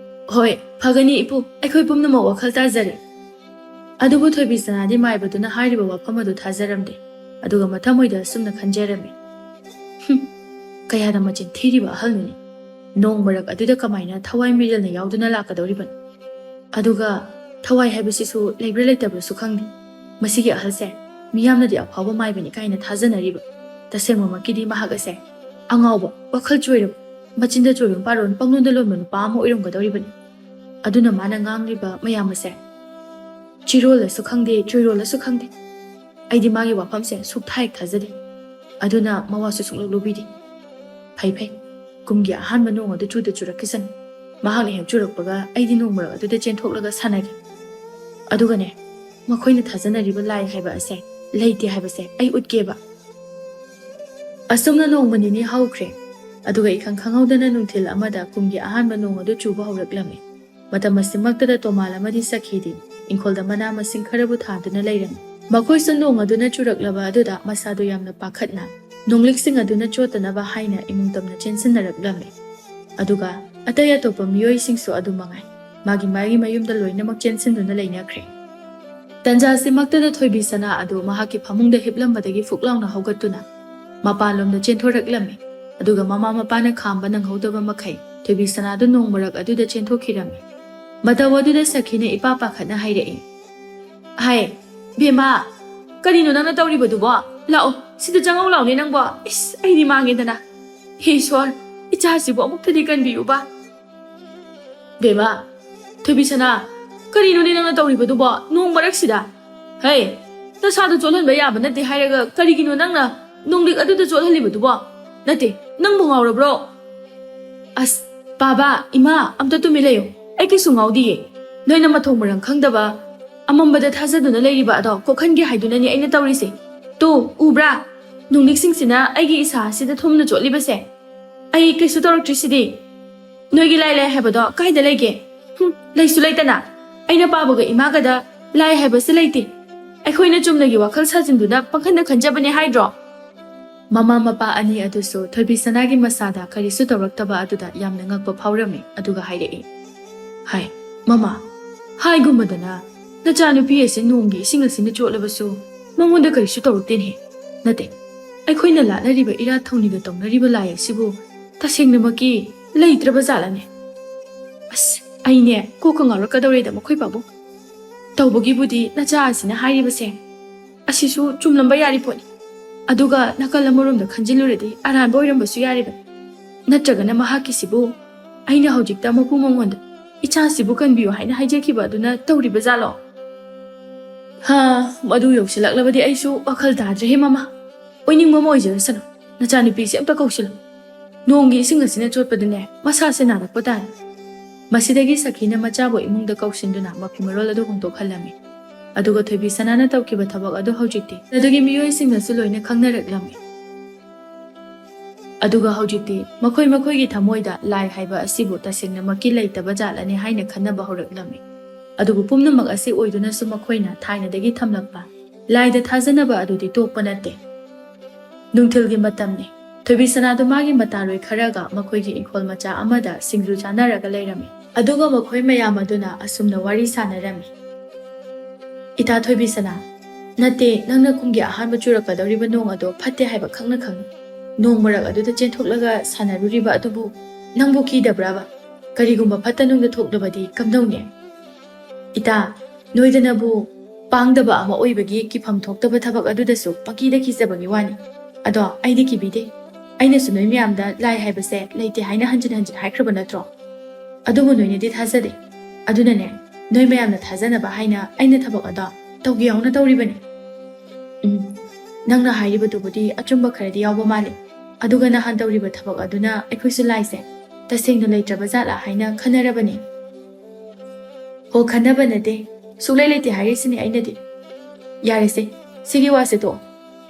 ꯍꯣꯏ ꯐꯒꯅꯤ ꯏꯄꯨ, ꯑꯩꯈꯣꯏ ꯄꯨꯝꯅꯃꯛ ꯋꯥꯈꯜ ꯇꯥꯖꯔꯦ꯫ ꯑꯗꯨꯕꯨ ꯊꯣꯏꯕꯤꯁꯅꯥꯗꯤ ꯃꯥꯏꯕꯗꯨꯅ ꯍꯥꯏꯔꯤꯕ ꯋꯥꯐꯝ ꯑꯗꯨ ꯊꯥꯖꯔꯝꯗꯦ, ꯑꯗꯨꯒ ꯃꯊꯃꯣꯏꯗ ꯑꯁꯨꯝꯅ ꯈꯟꯖꯔꯝꯃꯤ꯫ ꯀꯌꯥꯗ ꯃꯆꯤꯟ ꯊꯤꯔꯤꯕ ꯑꯍꯜꯅꯨꯅꯤ, ꯅꯣꯡ ꯃꯔꯛ ꯑꯗꯨꯗ ꯀꯃꯥꯏꯅ ꯊꯋꯥꯏ ꯃꯤꯔꯦꯜꯅ ꯌꯥꯎꯗꯨꯅ ꯂꯥꯛꯀꯗꯧꯔꯤꯕꯅꯣ? ꯑꯗꯨꯒ ꯊꯋꯥꯏ ꯍꯥꯏꯕꯁꯤꯁꯨ ꯂꯩꯕ꯭ꯔꯥ ꯂꯩꯇꯕ꯭ꯔꯁꯨ ꯈꯪꯗꯦ꯫ ꯃꯁꯤꯒꯤ ꯑꯍꯜꯁꯦ ꯃꯤꯌꯥꯝꯅꯗꯤ ꯑꯐꯥꯎꯕ ꯃꯥꯏꯕꯅꯤ ꯀꯥꯏꯅ ꯊꯥꯖꯅꯔꯤꯕ, ꯇꯁꯦꯡꯕꯃꯛꯀꯤꯗꯤ ꯃꯍꯥꯛ ꯑꯁꯦ ꯑꯉꯥꯎꯕ, ꯋꯥꯈꯜ ꯆꯣꯏꯔꯕ, ꯃꯆꯤꯟꯗ ꯆꯣꯏꯔꯣꯟ ꯄꯥꯔꯣꯟ ꯄꯪꯂꯣꯟꯗ ꯂꯣꯟꯕ ꯅꯨꯄꯥ ꯑꯃ ꯑꯣꯏꯔꯝꯒꯗꯧꯔꯤꯕꯅꯤ꯫ ꯑꯗꯨꯅ ꯃꯥꯅ ꯉꯥꯡꯂꯤꯕ ꯃꯌꯥꯝ ꯑꯁꯦ ꯆꯤꯔꯣꯜꯂꯁꯨ ꯈꯪꯗꯦ, ꯆꯣꯏꯔꯣꯜꯂꯁꯨ ꯈꯪꯗꯦ꯫ ꯑꯩꯗꯤ ꯃꯥꯒꯤ ꯋꯥꯐꯝꯁꯦ ꯁꯨꯛꯊꯥ ꯍꯦꯛ ꯊꯥꯖꯗꯦ, ꯑꯗꯨꯅ ꯃꯋꯥꯁꯨ ꯁꯨꯡꯂꯧ ꯂꯧꯕꯤꯗꯦ꯫ ꯐꯩ ꯀꯨꯝꯒꯤ ꯑꯍꯥꯟꯕ ꯅꯣꯡ ꯑꯗꯨ ꯆꯨꯔꯛꯈꯤꯁꯅꯨ, ꯃꯍꯥꯛꯅ ꯍꯦꯛ ꯆꯨꯔꯛꯄꯒ ꯑꯩꯗꯤ ꯅꯣꯡ ꯃꯔꯛ ꯑꯗꯨꯗ ꯆꯦꯟꯊꯣꯛꯂꯒ ꯁꯥꯟꯅꯒꯦ꯫ ꯑꯗꯨꯒꯅꯦ, ꯃꯈꯣꯏꯅ ꯊꯥꯖꯅꯔꯤꯕ ꯂꯥꯏ ꯍꯥꯏꯕ ꯑꯁꯦ ꯂꯩꯇꯦ ꯍꯥꯏꯕꯁꯦ ꯑꯩ ꯎꯠꯀꯦꯕ꯫ ꯑꯁꯨꯝꯅ ꯅꯣꯡꯃ ꯅꯤꯅꯤ ꯍꯧꯈ꯭ꯔꯦ, ꯑꯗꯨꯒ ꯏꯈꯪ ꯈꯪꯍꯧꯗꯅ ꯅꯨꯡꯊꯤꯜ ꯑꯃꯗ ꯀꯨꯝꯒꯤ ꯑꯍꯥꯟꯕ ꯅꯣꯡ ꯑꯗꯨ ꯆꯨꯕ ꯍꯧꯔꯛꯂꯝꯃꯤ꯫ ꯃꯇꯝ ꯑꯁꯤꯃꯛꯇꯗ ꯇꯣꯃꯥꯜ ꯑꯃꯗꯤ ꯁꯈꯤꯗꯤ ꯏꯪꯈꯣꯜꯗ ꯃꯅꯥ ꯃꯁꯤꯡ ꯈꯔꯕꯨ ꯊꯥꯗꯨꯅ ꯂꯩꯔꯝꯃꯤ꯫ ꯃꯈꯣꯏꯁꯨ ꯅꯣꯡ ꯑꯗꯨꯅ ꯆꯨꯔꯛꯂꯕ ꯑꯗꯨꯗ ꯃꯁꯥꯗꯨ ꯌꯥꯝꯅ ꯄꯥꯈꯠꯅ ꯅꯣꯡꯂꯤꯛꯁꯤꯡ ꯑꯗꯨꯅ ꯆꯣꯠꯇꯅꯕ ꯍꯥꯏꯅ ꯏꯃꯨꯡ ꯇꯝꯅ ꯆꯦꯟꯁꯤꯟꯅꯔꯛꯂꯝꯃꯤ꯫ ꯑꯗꯨꯒ ꯑꯇꯩ ꯑꯇꯣꯞꯄ ꯃꯤꯑꯣꯏꯁꯤꯡꯁꯨ ꯑꯗꯨ ꯃꯉꯥꯏ, ꯃꯥꯒꯤ ꯃꯌꯨꯝꯗ ꯂꯣꯏꯅꯃꯛ ꯆꯦꯟꯁꯤꯟꯗꯨꯅ ꯂꯩꯅꯈ꯭ꯔꯦ꯫ ꯇꯟꯖꯥꯁꯤꯃꯛꯇꯗ ꯊꯣꯏꯕꯤꯁꯅꯥ ꯑꯗꯨ ꯃꯍꯥꯛꯀꯤ ꯐꯃꯨꯡꯗ ꯍꯤꯞꯂꯝꯕꯗꯒꯤ ꯐꯨꯛ ꯂꯥꯎꯅ ꯍꯧꯒꯠꯇꯨꯅ ꯃꯄꯥꯟꯂꯣꯝꯗ ꯆꯦꯟꯊꯣꯔꯛꯂꯝꯃꯤ꯫ ꯑꯗꯨꯒ ꯃꯃꯥ ꯃꯄꯥꯅ ꯈꯥꯝꯕ ꯅꯪꯍꯧꯗꯕ ꯃꯈꯩ ꯊꯣꯏꯕꯤꯁꯅꯥꯗꯨ ꯅꯣꯡ ꯃꯔꯛ ꯑꯗꯨꯗ ꯆꯦꯟꯊꯣꯛꯈꯤꯔꯝꯃꯤ꯫ ꯃꯇꯝ ꯑꯗꯨꯗ ꯁꯈꯤꯅ ꯏꯄꯥ ꯄꯥꯈꯠꯅ ꯍꯥꯏꯔꯛꯏ, ꯍꯥꯏ ꯕꯦꯝꯃ, ꯀꯔꯤꯅꯣ ꯅꯪꯅ ꯇꯧꯔꯤꯕꯗꯨꯕꯣ? ꯂꯥꯛꯑꯣ ꯁꯤꯗ ꯆꯪꯉꯧ ꯂꯥꯎꯅꯦ ꯅꯪꯕꯣ꯫ ꯏꯁ ꯑꯩꯗꯤ ꯃꯥꯡꯉꯦꯗꯅ꯫ ꯍꯦ ꯏꯁ꯭ꯋꯔ, ꯏꯆꯥꯁꯤꯕꯨ ꯑꯃꯨꯛꯇꯗꯤ ꯀꯟꯕꯤꯌꯨꯕ꯫ ꯕꯦꯝꯃ, ꯊꯣꯏꯕꯤꯁꯅꯥ, ꯀꯔꯤꯅꯣꯅꯦ ꯅꯪꯅ ꯇꯧꯔꯤꯕꯗꯨꯕꯣ ꯅꯣꯡ ꯃꯔꯛꯁꯤꯗ? ꯍꯩ, ꯅꯁꯥꯗꯣ ꯆꯣꯠꯍꯟꯕ ꯌꯥꯕ ꯅꯠꯇꯦ ꯍꯥꯏꯔꯒ ꯀꯔꯤꯒꯤꯅꯣ ꯅꯪꯅ ꯅꯣꯡꯂꯤꯛ ꯑꯗꯨꯗ ꯆꯣꯠꯍꯜꯂꯤꯕꯗꯨꯕꯣ? ꯅꯠꯇꯦ, ꯅꯪꯕꯨ ꯉꯥꯎꯔꯕ꯭ꯔꯣ? ꯑꯁ ꯕꯥꯕꯥ, ꯏꯃꯥ, ꯑꯝꯇ ꯇꯨꯃꯤꯟ ꯂꯩꯌꯨ, ꯑꯩ ꯀꯩꯁꯨ ꯉꯥꯎꯗꯤꯌꯦ꯫ ꯅꯣꯏꯅ ꯃꯊꯣꯡ ꯃꯔꯝ ꯈꯪꯗꯕ ꯑꯃꯝꯕꯗ ꯊꯥꯖꯗꯨꯅ ꯂꯩꯔꯤꯕ ꯑꯗꯣ ꯀꯣꯛꯍꯟꯒꯦ ꯍꯥꯏꯗꯨꯅꯅꯦ ꯑꯩꯅ ꯇꯧꯔꯤꯁꯦ꯫ ꯇꯨ ꯎꯕ꯭ꯔꯥ, ꯅꯣꯡꯂꯤꯛꯁꯤꯡꯁꯤꯅ ꯑꯩꯒꯤ ꯏꯁꯥ ꯑꯁꯤꯗ ꯊꯨꯝꯅ ꯆꯣꯠꯂꯤꯕꯁꯦ? ꯑꯩ ꯀꯩꯁꯨ ꯇꯧꯔꯛꯇ꯭ꯔꯤꯁꯤꯗꯤ꯫ ꯅꯣꯏꯒꯤ ꯂꯥꯏ ꯍꯥꯏꯕꯗꯣ ꯀꯥꯏꯗ ꯂꯩꯒꯦ? ꯂꯩꯁꯨ ꯂꯩꯇꯅ ꯑꯩꯅ ꯄꯥꯕꯒ ꯏꯃꯥꯒꯗ ꯂꯥꯏ ꯍꯥꯏꯕꯁꯦ ꯂꯩꯇꯦ꯫ ꯑꯩꯈꯣꯏꯅ ꯆꯨꯝꯅꯒꯤ ꯋꯥꯈꯜ ꯁꯥꯖꯤꯟꯗꯨꯅ ꯄꯪꯈꯟꯗ ꯈꯟꯖꯕꯅꯦ ꯍꯥꯏꯗ꯭ꯔꯣ? ꯃꯃꯥ ꯃꯄꯥ ꯑꯅꯤ ꯑꯗꯨꯁꯨ ꯊꯣꯏꯕꯤꯁꯅꯥꯒꯤ ꯃꯁꯥꯗ ꯀꯔꯤꯁꯨ ꯇꯧꯔꯛꯇꯕ ꯑꯗꯨꯗ ꯌꯥꯝꯅ ꯉꯛꯄ ꯐꯥꯎꯔꯝꯃꯤ꯫ ꯑꯗꯨꯒ ꯍꯥꯏꯔꯛꯏ, ꯍꯥꯏ ꯃꯃꯥ, ꯍꯥꯏꯒꯨꯝꯕꯗꯅ ꯅꯆꯥꯅꯨꯄꯤ ꯑꯁꯤ ꯅꯣꯡꯒꯤ ꯏꯁꯤꯡ ꯑꯁꯤꯅ ꯆꯣꯠꯂꯕꯁꯨ ꯃꯉꯣꯟꯗ ꯀꯔꯤꯁꯨ ꯇꯧꯔꯛꯇꯦꯅꯦ꯫ ꯅꯠꯇꯦ, ꯑꯩꯈꯣꯏꯅ ꯂꯥꯠꯅꯔꯤꯕ ꯏꯔꯥꯠ ꯊꯧꯅꯤꯒ ꯇꯧꯅꯔꯤꯕ ꯂꯥꯏ ꯑꯁꯤꯕꯨ ꯇꯁꯦꯡꯅꯃꯛꯀꯤ ꯂꯩꯇ꯭ꯔꯕ ꯖꯥꯠꯂꯅꯦ? ꯑꯁ ꯑꯩꯅꯦ ꯀꯣꯛꯀ ꯉꯥꯎꯔꯛꯀꯗꯧꯔꯦꯗ ꯃꯈꯣꯏ ꯄꯥꯕꯨꯡ꯫ ꯇꯧꯕꯒꯤꯕꯨꯗꯤ ꯅꯆꯥ ꯑꯁꯤꯅ ꯍꯥꯏꯔꯤꯕꯁꯦ ꯑꯁꯤꯁꯨ ꯆꯨꯝꯂꯝꯕ ꯌꯥꯔꯤ ꯄꯣꯠꯅꯤ, ꯑꯗꯨꯒ ꯅꯥꯀꯜ ꯑꯃꯔꯣꯝꯗ ꯈꯟꯖꯤꯜꯂꯨꯔꯗꯤ ꯑꯔꯥꯟꯕ ꯑꯣꯏꯔꯝꯕꯁꯨ ꯌꯥꯔꯤꯕ꯫ ꯅꯠꯇ꯭ꯔꯒꯅ ꯃꯍꯥꯛꯀꯤꯁꯤꯕꯨ ꯑꯩꯅ ꯍꯧꯖꯤꯛꯇ ꯃꯄꯨ ꯃꯉꯣꯟꯗ ꯏꯆꯥꯁꯤꯕꯨ ꯀꯟꯕꯤꯌꯨ ꯍꯥꯏꯅ ꯍꯥꯏꯖꯈꯤꯕ ꯑꯗꯨꯅ ꯇꯧꯔꯤꯕ ꯖꯥꯠꯂꯣ? ꯃꯗꯨ ꯌꯧꯁꯤꯜꯂꯛꯂꯕꯗꯤ ꯑꯩꯁꯨ ꯋꯥꯈꯜ ꯇꯥꯗ꯭ꯔꯦꯍꯦ ꯃꯃꯥ꯫ ꯑꯣꯏꯅꯤꯡꯕ ꯑꯃ ꯑꯣꯏꯖꯔꯁꯅꯨ, ꯅꯆꯥꯅꯨꯄꯤꯁꯦ ꯑꯝꯇ ꯀꯧꯁꯤꯜꯂꯨ꯫ ꯅꯣꯡꯒꯤ ꯏꯁꯤꯡ ꯑꯁꯤꯅ ꯆꯣꯠꯄꯗꯅꯦ ꯃꯁꯥꯁꯦ ꯅꯥꯔꯛꯄ ꯇꯥꯔꯦ꯫ ꯃꯁꯤꯗꯒꯤ ꯁꯈꯤꯅ ꯃꯆꯥꯕꯨ ꯏꯃꯨꯡꯗ ꯀꯧꯁꯤꯟꯗꯨꯅ ꯃꯐꯤ ꯃꯔꯣꯜ ꯑꯗꯨ ꯍꯣꯡꯗꯣꯛꯍꯜꯂꯝꯃꯤ꯫ ꯑꯗꯨꯒ ꯊꯣꯏꯕꯤꯁꯅꯥꯅ ꯇꯧꯈꯤꯕ ꯊꯕꯛ ꯑꯗꯨ ꯍꯧꯖꯤꯛꯇꯤ ꯑꯗꯨꯒꯤ ꯃꯤꯑꯣꯏꯁꯤꯡꯅꯁꯨ ꯂꯣꯏꯅ ꯈꯪꯅꯔꯛꯂꯝꯃꯤ꯫ ꯑꯗꯨꯒ ꯍꯧꯖꯤꯛꯇꯤ ꯃꯈꯣꯏꯒꯤ ꯊꯃꯣꯏꯗ ꯂꯥꯏ ꯍꯥꯏꯕ ꯑꯁꯤꯕꯨ ꯇꯁꯦꯡꯅꯃꯛꯀꯤ ꯂꯩꯇꯕ ꯖꯥꯠꯂꯅꯤ ꯍꯥꯏꯅ ꯈꯟꯅꯕ ꯍꯧꯔꯛꯂꯝꯃꯤ꯫ ꯑꯗꯨꯕꯨ ꯄꯨꯝꯅꯃꯛ ꯑꯁꯤ ꯑꯣꯏꯗꯨꯅꯁꯨ ꯃꯈꯣꯏꯅ ꯊꯥꯏꯅꯗꯒꯤ ꯊꯝꯂꯛꯄ ꯂꯥꯏꯗ ꯊꯥꯖꯅꯕ ꯑꯗꯨꯗꯤ ꯇꯣꯛꯄ ꯅꯠꯇꯦ꯫ ꯅꯨꯡꯊꯤꯜꯒꯤ ꯃꯇꯝꯅꯤ꯫ ꯊꯣꯏꯕꯤꯁꯅꯥꯗꯨ ꯃꯥꯒꯤ ꯃꯇꯥꯔꯣꯏ ꯈꯔꯒ ꯃꯈꯣꯏꯒꯤ ꯏꯪꯈꯣꯜ ꯃꯆꯥ ꯑꯃꯗ ꯁꯤꯡꯖꯨ ꯆꯥꯅꯔꯒ ꯂꯩꯔꯝꯃꯤ꯫ ꯑꯗꯨꯒ ꯃꯈꯣꯏ ꯃꯌꯥꯝ ꯑꯗꯨꯅ ꯑꯁꯨꯝꯅ ꯋꯥꯔꯤ ꯁꯥꯅꯔꯝꯃꯤ꯫ ꯏꯇꯥ ꯊꯣꯏꯕꯤꯁꯅꯥ, ꯅꯠꯇꯦ, ꯅꯪꯅ ꯀꯨꯝꯒꯤ ꯑꯍꯥꯟꯕ ꯆꯨꯔꯛꯀꯗꯧꯔꯤꯕ ꯅꯣꯡ ꯑꯗꯣ ꯐꯠꯇꯦ ꯍꯥꯏꯕ ꯈꯪꯅ ꯅꯣꯡ ꯃꯔꯛ ꯑꯗꯨꯗ ꯆꯦꯟꯊꯣꯛꯂꯒ ꯁꯥꯟꯅꯔꯨꯔꯤꯕ ꯑꯗꯨꯕꯨ ꯅꯪꯕꯨ ꯀꯤꯗꯕ꯭ꯔꯥꯕ? ꯀꯔꯤꯒꯨꯝꯕ ꯐꯠꯇ ꯅꯨꯡꯗ ꯊꯣꯛꯂꯕꯗꯤ ꯀꯝꯗꯧꯅꯤ? ꯏꯇꯥ, ꯅꯣꯏꯗꯅꯕꯨ ꯄꯥꯡꯗꯕ ꯑꯃ ꯑꯣꯏꯕꯒꯤ ꯀꯤꯐꯝ ꯊꯣꯛꯇꯕ ꯊꯕꯛ ꯑꯗꯨꯗꯁꯨ ꯄꯪꯀꯤꯗ ꯀꯤꯖꯕꯒꯤ ꯋꯥꯅꯤ꯫ ꯑꯗꯣ ꯑꯩꯗꯤ ꯀꯤꯕꯤꯗꯦ꯫ ꯑꯩꯅꯁꯨ ꯅꯣꯏ ꯃꯌꯥꯝꯗ ꯂꯥꯏ ꯍꯥꯏꯕꯁꯦ ꯂꯩꯇꯦ ꯍꯥꯏꯅ ꯍꯟꯖꯤꯟ ꯍꯟꯖꯤꯟ ꯍꯥꯏꯈ꯭ꯔꯕ ꯅꯠꯇ꯭ꯔꯣ? ꯑꯗꯨꯕꯨ ꯅꯣꯏꯅꯗꯤ ꯊꯥꯖꯗꯦ꯫ ꯑꯗꯨꯅꯅꯦ, ꯅꯣꯏ ꯃꯌꯥꯝꯅ ꯊꯥꯖꯅꯕ ꯍꯥꯏꯅ ꯑꯩꯅ ꯊꯕꯛ ꯑꯗꯣ ꯇꯧꯒꯦ ꯌꯥꯎꯅ ꯇꯧꯔꯤꯕꯅꯤ꯫ ꯅꯪꯅ ꯍꯥꯏꯔꯤꯕꯗꯨꯕꯨꯗꯤ ꯑꯆꯨꯝꯕ ꯈꯔꯗꯤ ꯌꯥꯎꯕ ꯃꯥꯜꯂꯤ꯫ ꯑꯗꯨꯒ ꯅꯍꯥꯟ ꯇꯧꯔꯤꯕ ꯊꯕꯛ ꯑꯗꯨꯅ ꯑꯩꯈꯣꯏꯁꯨ ꯂꯥꯏꯁꯦ ꯇꯁꯦꯡꯅ ꯂꯩꯇ꯭ꯔꯕ ꯖꯥꯠꯂꯥ ꯍꯥꯏꯅ ꯈꯟꯅꯔꯕꯅꯤ꯫ ꯍꯣ, ꯈꯟꯅꯕ ꯅꯠꯇꯦ, ꯁꯨꯛꯂꯩ ꯂꯩꯇꯦ ꯍꯥꯏꯔꯤꯁꯤꯅꯦ ꯑꯩꯅꯗꯤ꯫ ꯌꯥꯔꯦꯁꯦ, ꯁꯤꯒꯤ ꯋꯥꯁꯦ ꯇꯣꯛꯑꯣ꯫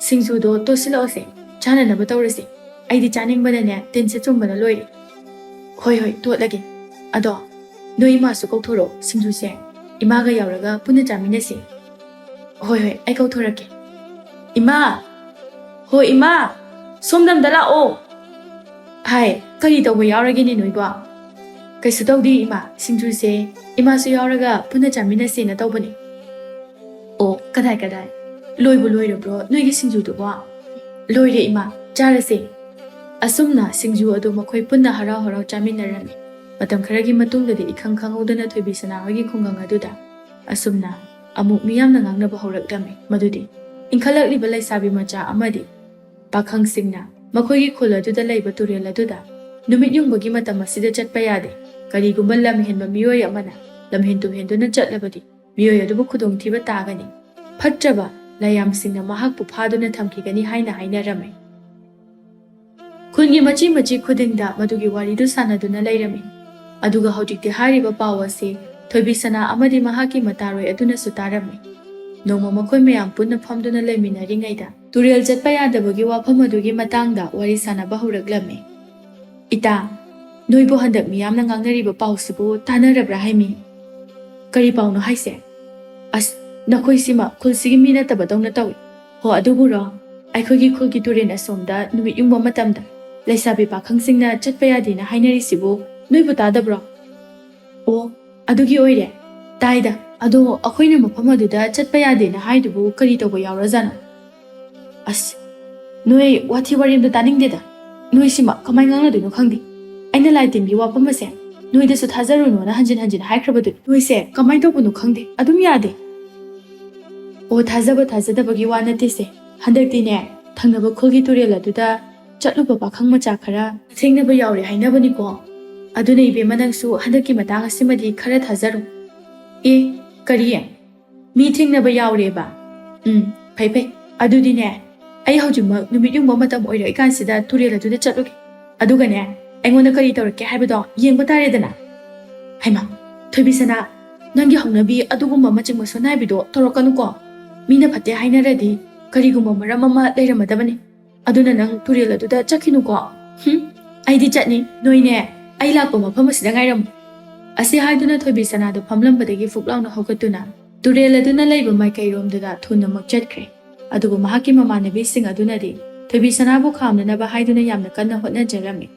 ꯁꯤꯡꯖꯨꯗꯣ ꯇꯣꯠꯁꯤꯜꯂꯛꯑꯣꯁꯦ, ꯆꯥꯅꯅꯕ ꯇꯧꯔꯁꯤ꯫ ꯑꯩꯗꯤ ꯆꯥꯅꯤꯡꯕꯅꯅꯦ ꯇꯤꯟꯁꯦ ꯆꯨꯝꯕꯅ ꯂꯣꯏꯔꯦ꯫ ꯍꯣꯏ ꯇꯣꯠꯂꯒꯦ꯫ ꯑꯗꯣ ꯅꯣꯏ ꯏꯃꯥꯁꯨ ꯀꯧꯊꯣꯔꯛꯑꯣ, ꯁꯤꯡꯖꯨꯁꯦ ꯏꯃꯥꯒ ꯌꯥꯎꯔꯒ ꯄꯨꯟꯅ ꯆꯥꯃꯤꯟꯅꯁꯤ꯫ ꯍꯣꯏ ꯑꯩ ꯀꯧꯊꯣꯔꯛꯀꯦ꯫ ꯏꯃꯥ! ꯍꯣꯏ ꯏꯃꯥ ꯁꯣꯝꯗꯝꯗ ꯂꯥꯛꯑꯣ ꯍꯥꯏ ꯀꯔꯤ ꯇꯧꯕ ꯌꯥꯎꯔꯒꯦꯅꯦ ꯅꯣꯏꯕꯣ ꯀꯩꯁꯨ ꯇꯧꯗꯦ ꯏꯃꯥ ꯁꯤꯡꯖꯨꯁꯦ ꯏꯃꯥꯁꯨ ꯌꯥꯎꯔꯒ ꯄꯨꯟꯅ ꯆꯥꯃꯤꯟꯅꯁꯦꯅ ꯇꯧꯕꯅꯤ ꯑꯣ ꯀꯗꯥꯏ ꯂꯣꯏꯕꯨ ꯂꯣꯏꯔꯕ꯭ꯔꯣ ꯅꯣꯏꯒꯤ ꯁꯤꯡꯖꯨꯗꯨꯕꯣ ꯂꯣꯏꯔꯦ ꯏꯃꯥ ꯆꯥꯔꯁꯦ ꯑꯁꯨꯝꯅ ꯁꯤꯡꯖꯨ ꯑꯗꯨ ꯃꯈꯣꯏ ꯄꯨꯟꯅ ꯍꯔꯥꯎ ꯍꯔꯥꯎ ꯆꯥꯃꯤꯟꯅꯔꯝꯃꯤ ꯃꯇꯝ ꯈꯔꯒꯤ ꯃꯇꯨꯡꯗꯗꯤ ꯏꯈꯪ ꯈꯪꯍꯧꯗꯅ ꯊꯣꯏꯕꯤ ꯁꯅꯥ ꯍꯣꯏꯒꯤ ꯈꯨꯡꯒꯪ ꯑꯗꯨꯗ ꯑꯁꯨꯝꯅ ꯑꯃꯨꯛ ꯃꯤꯌꯥꯝꯅ ꯉꯥꯡꯅꯕ ꯍꯧꯔꯛꯂꯝꯃꯤ ꯃꯗꯨꯗꯤ ꯏꯟꯈꯠꯂꯛꯂꯤꯕ ꯂꯩꯁꯥꯕꯤ ꯃꯆꯥ ꯑꯃꯗꯤ ꯄꯥꯈꯪꯁꯤꯡꯅ ꯃꯈꯣꯏꯒꯤ ꯈꯨꯜ ꯑꯗꯨꯗ ꯂꯩꯕ ꯇꯨꯔꯦꯜ ꯑꯗꯨꯗ ꯅꯨꯃꯤꯠ ꯌꯨꯡꯕꯒꯤ ꯃꯇꯝ ꯑꯁꯤꯗ ꯆꯠꯄ ꯌꯥꯗꯦ ꯀꯔꯤꯒꯨꯝꯕ ꯂꯝ ꯍꯦꯟꯕ ꯃꯤꯑꯣꯏ ꯑꯃꯅ ꯂꯝꯍꯦꯟ ꯇꯨꯝꯍꯦꯟꯗꯨꯅ ꯆꯠꯂꯕꯗꯤ ꯃꯤꯑꯣꯏ ꯑꯗꯨꯕꯨ ꯈꯨꯗꯣꯡꯊꯤꯕ ꯇꯥꯒꯅꯤ ꯐꯠꯇ꯭ꯔꯕ ꯂꯥꯏꯌꯥꯝꯁꯤꯡꯅ ꯃꯍꯥꯛꯄꯨ ꯐꯥꯗꯨꯅ ꯊꯝꯈꯤꯒꯅꯤ ꯍꯥꯏꯅ ꯍꯥꯏꯅꯔꯝꯃꯤ ꯈꯨꯟꯒꯤ ꯃꯆꯤ ꯃꯆꯤ ꯈꯨꯗꯤꯡꯗ ꯃꯗꯨꯒꯤ ꯋꯥꯔꯤꯗꯨ ꯁꯥꯟꯅꯗꯨꯅ ꯂꯩꯔꯝꯃꯤ ꯑꯗꯨꯒ ꯍꯧꯖꯤꯛꯇꯤ ꯍꯥꯏꯔꯤꯕ ꯄꯥꯎ ꯑꯁꯤ ꯊꯣꯏꯕꯤ ꯁꯅꯥ ꯑꯃꯗꯤ ꯃꯍꯥꯛꯀꯤ ꯃꯇꯥꯔꯣꯏ ꯑꯗꯨꯅꯁꯨ ꯇꯥꯔꯝꯃꯤ ꯅꯣꯡꯃ ꯃꯈꯣꯏ ꯃꯌꯥꯝ ꯄꯨꯟꯅ ꯐꯝꯗꯨꯅ ꯂꯩꯃꯤꯟꯅꯔꯤꯉꯩꯗ ꯇꯨꯔꯦꯜ ꯆꯠꯄ ꯌꯥꯗꯕꯒꯤ ꯋꯥꯐꯝ ꯑꯗꯨꯒꯤ ꯃꯇꯥꯡꯗ ꯋꯥꯔꯤ ꯁꯥꯟꯅꯕ ꯍꯧꯔꯛꯂꯝꯃꯤ ꯏꯇꯥ ꯅꯣꯏꯕꯨ ꯍꯟꯗꯛ ꯃꯤꯌꯥꯝꯅ ꯉꯥꯡꯅꯔꯤꯕ ꯄꯥꯎꯁꯤꯕꯨ ꯇꯥꯅꯔꯕ꯭ꯔꯥ ꯍꯥꯏꯃꯤ ꯀꯔꯤ ꯄꯥꯎꯅꯣ ꯍꯥꯏꯁꯦ ꯑꯁ ꯅꯈꯣꯏꯁꯤꯃ ꯈꯨꯜꯁꯤꯒꯤ ꯃꯤ ꯅꯠꯇꯕꯗꯧꯅ ꯇꯧꯏ ꯍꯣ ꯑꯗꯨꯕꯨꯔꯣ ꯑꯩꯈꯣꯏꯒꯤ ꯈꯨꯜꯒꯤ ꯇꯨꯔꯦꯜ ꯑꯁꯣꯝꯗ ꯅꯨꯃꯤꯠ ꯌꯨꯡꯕ ꯃꯇꯝꯗ ꯂꯩꯁꯥꯕꯤ ꯄꯥꯈꯪꯁꯤꯡꯅ ꯆꯠꯄ ꯌꯥꯗꯦꯅ ꯍꯥꯏꯅꯔꯤꯁꯤꯕꯨ ꯅꯣꯏꯕꯨ ꯇꯥꯗꯕ꯭ꯔꯣ ꯑꯣ ꯑꯗꯨꯒꯤ ꯑꯣꯏꯔꯦ ꯇꯥꯏꯗ ꯑꯗꯣ ꯑꯩꯈꯣꯏꯅ ꯃꯐꯝ ꯑꯗꯨꯗ ꯆꯠꯄ ꯌꯥꯗꯦꯅ ꯍꯥꯏꯗꯨꯕꯨ ꯀꯔꯤ ꯇꯧꯕ ꯌꯥꯎꯔꯖꯥꯠꯅꯣ ꯑꯁ ꯅꯣꯏ ꯋꯥꯊꯤ ꯋꯥꯔꯦꯝꯗꯣ ꯇꯥꯅꯤꯡꯗꯦꯗ ꯅꯣꯏꯁꯤꯃ ꯀꯃꯥꯏ ꯉꯥꯡꯅꯗꯣꯏꯅꯣ ꯈꯪꯗꯦ ꯑꯩꯅ ꯂꯥꯏ ꯇꯤꯟꯒꯤ ꯋꯥꯐꯝ ꯑꯁꯦ ꯅꯣꯏꯗꯁꯨ ꯊꯥꯖꯔꯨꯅꯣꯅ ꯍꯟꯖꯤꯟ ꯍꯟꯖꯤꯟ ꯍꯥꯏꯈ꯭ꯔꯕꯗꯨ ꯅꯣꯏꯁꯦ ꯀꯃꯥꯏ ꯇꯧꯕꯅꯣ ꯈꯪꯗꯦ ꯑꯗꯨꯝ ꯌꯥꯗꯦ ꯑꯣ ꯊꯥꯖꯕ ꯊꯥꯖꯗꯕꯒꯤ ꯋꯥ ꯅꯠꯇꯦꯁꯦ ꯍꯟꯗꯛꯇꯤꯅꯦ ꯊꯪꯅꯕ ꯈꯨꯜꯒꯤ ꯇꯨꯔꯦꯜ ꯑꯗꯨꯗ ꯆꯠꯂꯨꯕ ꯄꯥꯈꯪ ꯃꯆꯥ ꯈꯔ ꯊꯦꯡꯅꯕ ꯌꯥꯎꯔꯦ ꯍꯥꯏꯅꯕꯅꯤꯀꯣ ꯑꯗꯨꯅ ꯏꯕꯦꯝꯃ ꯅꯪꯁꯨ ꯍꯟꯗꯛꯀꯤ ꯃꯇꯥꯡ ꯑꯁꯤꯃꯗꯤ ꯈꯔ ꯊꯥꯖꯔꯣ ꯑꯦ ꯀꯔꯤ ꯃꯤ ꯊꯦꯡꯅꯕ ꯌꯥꯎꯔꯦꯕ ꯐꯩ ꯐꯩ ꯑꯗꯨꯗꯤꯅꯦ ꯑꯩ ꯍꯧꯖꯤꯛꯃꯛ ꯅꯨꯃꯤꯠ ꯌꯨꯡꯕ ꯃꯇꯝ ꯑꯣꯏꯔꯛꯏꯀꯥꯟꯁꯤꯗ ꯇꯨꯔꯦꯜ ꯑꯗꯨꯗ ꯆꯠꯂꯨꯒꯦ ꯑꯗꯨꯒꯅꯦ ꯑꯩꯉꯣꯟꯗ ꯀꯔꯤ ꯇꯧꯔꯛꯀꯦ ꯍꯥꯏꯕꯗꯣ ꯌꯦꯡꯕ ꯇꯥꯔꯦꯗꯅ ꯍꯩꯃꯥ ꯊꯣꯏꯕꯤ ꯁꯅꯥ ꯅꯪꯒꯤ ꯍꯧꯅꯕꯤ ꯑꯗꯨꯒꯨꯝꯕ ꯃꯆꯤꯡ ꯃꯁꯣꯟꯅꯥꯏꯕꯤꯗꯣ ꯇꯧꯔꯛꯀꯅꯨꯀꯣ ꯃꯤꯅ ꯐꯠꯇꯦ ꯍꯥꯏꯅꯔꯗꯤ ꯀꯔꯤꯒꯨꯝꯕ ꯃꯔꯝ ꯑꯃ ꯂꯩꯔꯝꯃꯗꯕꯅꯤ ꯑꯗꯨꯅ ꯅꯪ ꯇꯨꯔꯦꯜ ꯑꯗꯨꯗ ꯆꯠꯈꯤꯅꯨꯀꯣ ꯑꯩꯗꯤ ꯆꯠꯅꯤ ꯅꯣꯏꯅꯦ ꯑꯩ ꯂꯥꯛꯄ ꯃꯐꯝ ꯑꯁꯤꯗ ꯉꯥꯏꯔꯝꯃꯨ ꯑꯁꯤ ꯍꯥꯏꯗꯨꯅ ꯊꯣꯏꯕꯤ ꯁꯅꯥꯗꯨ ꯐꯝꯂꯝꯕꯗꯒꯤ ꯐꯨꯛ ꯂꯥꯎꯅ ꯍꯧꯒꯠꯇꯨꯅ ꯇꯨꯔꯦꯜ ꯑꯗꯨꯅ ꯂꯩꯕ ꯃꯥꯏꯀꯩꯔꯣꯝꯗꯨꯗ ꯊꯨꯅꯃꯛ ꯆꯠꯈ꯭ꯔꯦ ꯑꯗꯨꯕꯨ ꯃꯍꯥꯛꯀꯤ ꯃꯃꯥꯟꯅꯕꯤꯁꯤꯡ ꯑꯗꯨꯅꯗꯤ ꯊꯣꯏꯕꯤ ꯁꯅꯥꯕꯨ ꯈꯥꯝꯅꯅꯕ ꯍꯥꯏꯗꯨꯅ ꯌꯥꯝꯅ ꯀꯟꯅ ꯍꯣꯠꯅꯖꯔꯝꯃꯤ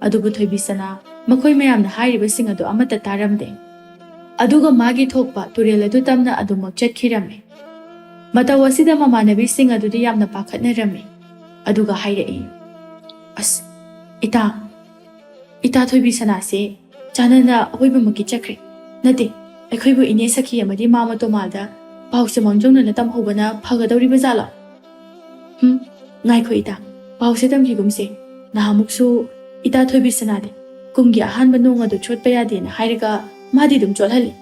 ꯑꯗꯨꯕꯨ ꯊꯣꯏꯕꯤ ꯁꯅꯥ ꯃꯈꯣꯏ ꯃꯌꯥꯝꯅ ꯍꯥꯏꯔꯤꯕꯁꯤꯡ ꯑꯗꯨ ꯑꯃꯠꯇ ꯇꯥꯔꯝꯗꯦ ꯑꯗꯨꯒ ꯃꯥꯒꯤ ꯊꯣꯛꯄ ꯇꯨꯔꯦꯜ ꯑꯗꯨ ꯇꯝꯅ ꯑꯗꯨꯃꯛ ꯆꯠꯈꯤꯔꯝꯃꯤ ꯃꯇꯧ ꯑꯁꯤꯗ ꯃꯃꯥꯟꯅꯕꯤꯁꯤꯡ ꯑꯗꯨꯗꯤ ꯌꯥꯝꯅ ꯄꯥꯈꯠꯅꯔꯝꯃꯤ ꯑꯗꯨꯒ ꯍꯥꯏꯔꯛꯏ ꯑꯁ ꯏꯇꯥ ꯊꯣꯏꯕꯤ ꯁꯅꯥꯁꯦ ꯆꯥꯟꯅꯅ ꯑꯋꯣꯏꯕꯃꯛꯀꯤ ꯆꯠꯈ꯭ꯔꯦ ꯅꯠꯇꯦ ꯑꯩꯈꯣꯏꯕꯨ ꯏꯅꯦ ꯁꯈꯤ ꯑꯃꯗꯤ ꯃꯥꯃ ꯇꯣꯃꯥꯜꯗ ꯄꯥꯎꯁꯦ ꯃꯥꯡꯖꯧꯅꯅ ꯇꯝꯍꯧꯕꯅ ꯐꯒꯗꯧꯔꯤꯕ ꯖꯥꯠꯂꯣ ꯉꯥꯏꯈꯣ ꯏꯇꯥ ꯄꯥꯎꯁꯦ ꯇꯝꯈꯤꯒꯨꯝꯁꯦ ꯅꯍꯥꯟꯃꯨꯛꯁꯨ ꯏꯇꯥ ꯊꯣꯏꯕꯤ ꯁꯅꯥꯗꯤ ꯀꯨꯝꯒꯤ ꯑꯍꯥꯟꯕ ꯅꯣꯡ ꯑꯗꯨ ꯆꯣꯠꯄ ꯌꯥꯗꯦꯅ ꯍꯥꯏꯔꯒ ꯃꯥꯗꯤ ꯑꯗꯨꯝ ꯆꯣꯠꯍꯜꯂꯤ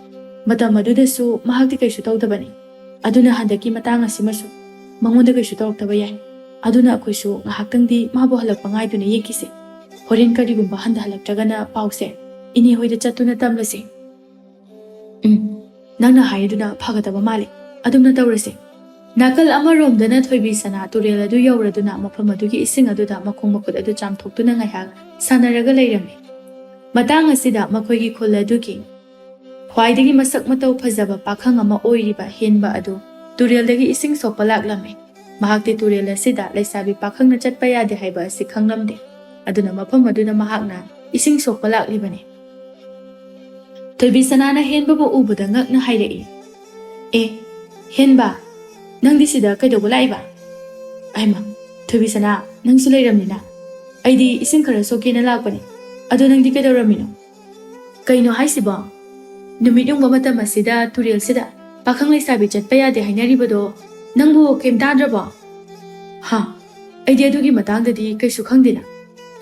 ꯃꯇꯝ ꯑꯗꯨꯗꯁꯨ ꯃꯍꯥꯛꯇꯤ ꯀꯩꯁꯨ ꯇꯧꯗꯕꯅꯤ ꯑꯗꯨꯅ ꯍꯟꯗꯛꯀꯤ ꯃꯇꯥꯡ ꯑꯁꯤꯃꯁꯨ ꯃꯉꯣꯟꯗ ꯀꯩꯁꯨ ꯇꯧꯔꯛꯇꯕ ꯌꯥꯏ ꯑꯗꯨꯅ ꯑꯩꯈꯣꯏꯁꯨ ꯉꯥꯏꯍꯥꯛꯇꯪꯗꯤ ꯃꯥꯕꯨ ꯍꯜꯂꯛꯄ ꯉꯥꯏꯗꯨꯅ ꯌꯦꯡꯈꯤꯁꯦ ꯍꯣꯔꯦꯟ ꯀꯔꯤꯒꯨꯝꯕ ꯍꯟꯊꯍꯜꯂꯛꯇ꯭ꯔꯒꯅ ꯄꯥꯎꯁꯦ ꯏꯅꯦ ꯍꯣꯏꯗ ꯆꯠꯇꯨꯅ ꯇꯝꯂꯁꯤ ꯅꯪꯅ ꯍꯥꯏꯔꯤꯗꯨꯅ ꯐꯒꯗꯕ ꯃꯥꯜꯂꯤ ꯑꯗꯨꯝꯅ ꯇꯧꯔꯁꯤ ꯅꯥꯀꯜ ꯑꯃꯔꯣꯝꯗꯅ ꯊꯣꯏꯕꯤ ꯁꯅꯥ ꯇꯨꯔꯦꯜ ꯑꯗꯨ ꯌꯧꯔꯗꯨꯅ ꯃꯐꯝ ꯑꯗꯨꯒꯤ ꯏꯁꯤꯡ ꯑꯗꯨꯗ ꯃꯈꯣꯡ ꯃꯈꯨꯠ ꯑꯗꯨ ꯆꯥꯝꯊꯣꯛꯇꯨꯅ ꯉꯥꯏꯍꯥꯛ ꯁꯥꯟꯅꯔꯒ ꯂꯩꯔꯝꯃꯤ ꯃꯇꯥꯡ ꯑꯁꯤꯗ ꯃꯈꯣꯏꯒꯤ ꯈꯨꯜ ꯑꯗꯨꯒꯤ ꯈ꯭ꯋꯥꯏꯗꯒꯤ ꯃꯁꯛ ꯃꯇꯧ ꯐꯖꯕ ꯄꯥꯈꯪ ꯑꯃ ꯑꯣꯏꯔꯤꯕ ꯍꯦꯟꯕ ꯑꯗꯨ ꯇꯨꯔꯦꯜꯗꯒꯤ ꯏꯁꯤꯡ ꯁꯣꯛꯄ ꯂꯥꯛꯂꯝꯃꯤ ꯃꯍꯥꯛꯇꯤ ꯇꯨꯔꯦꯜ ꯑꯁꯤꯗ ꯂꯩꯁꯥꯕꯤ ꯄꯥꯈꯪꯅ ꯆꯠꯄ ꯌꯥꯗꯦ ꯍꯥꯏꯕ ꯑꯁꯤ ꯈꯪꯂꯝꯗꯦ ꯑꯗꯨꯅ ꯃꯐꯝ ꯑꯗꯨꯗ ꯃꯍꯥꯛꯅ ꯏꯁꯤꯡ ꯁꯣꯛꯄ ꯂꯥꯛꯂꯤꯕꯅꯤ ꯊꯣꯏꯕꯤ ꯁꯅꯥꯅ ꯍꯦꯟꯕꯕꯨ ꯎꯕꯗ ꯉꯛꯅ ꯍꯥꯏꯔꯛꯏ ꯑꯦ ꯍꯦꯟꯕ ꯅꯪꯗꯤ ꯁꯤꯗ ꯀꯩꯗꯧꯕ ꯂꯥꯛꯏꯕ ꯑꯩꯃ ꯊꯣꯏꯕꯤ ꯁꯅꯥ ꯅꯪꯁꯨ ꯂꯩꯔꯝꯅꯤꯅ ꯑꯩꯗꯤ ꯏꯁꯤꯡ ꯈꯔ ꯁꯣꯛꯀꯦꯅ ꯂꯥꯛꯄꯅꯤ ꯑꯗꯣ ꯅꯪꯗꯤ ꯀꯩꯗꯧꯔꯝꯃꯤꯅꯣ ꯀꯩꯅꯣ ꯍꯥꯏꯁꯤꯕꯣ ꯅꯨꯃꯤꯠ ꯌꯨꯡꯕ ꯃꯇꯝ ꯑꯁꯤꯗ ꯇꯨꯔꯦꯜꯁꯤꯗ ꯄꯥꯈꯪ ꯂꯩꯁꯥꯕꯤ ꯆꯠꯄ ꯌꯥꯗꯦ ꯍꯥꯏꯅꯔꯤꯕꯗꯣ ꯅꯪꯕꯨ ꯀꯩꯝ ꯇꯥꯗ꯭ꯔꯕꯣ ꯑꯩꯗꯤ ꯑꯗꯨꯒꯤ ꯃꯇꯥꯡꯗꯗꯤ ꯀꯩꯁꯨ ꯈꯪꯗꯦꯅ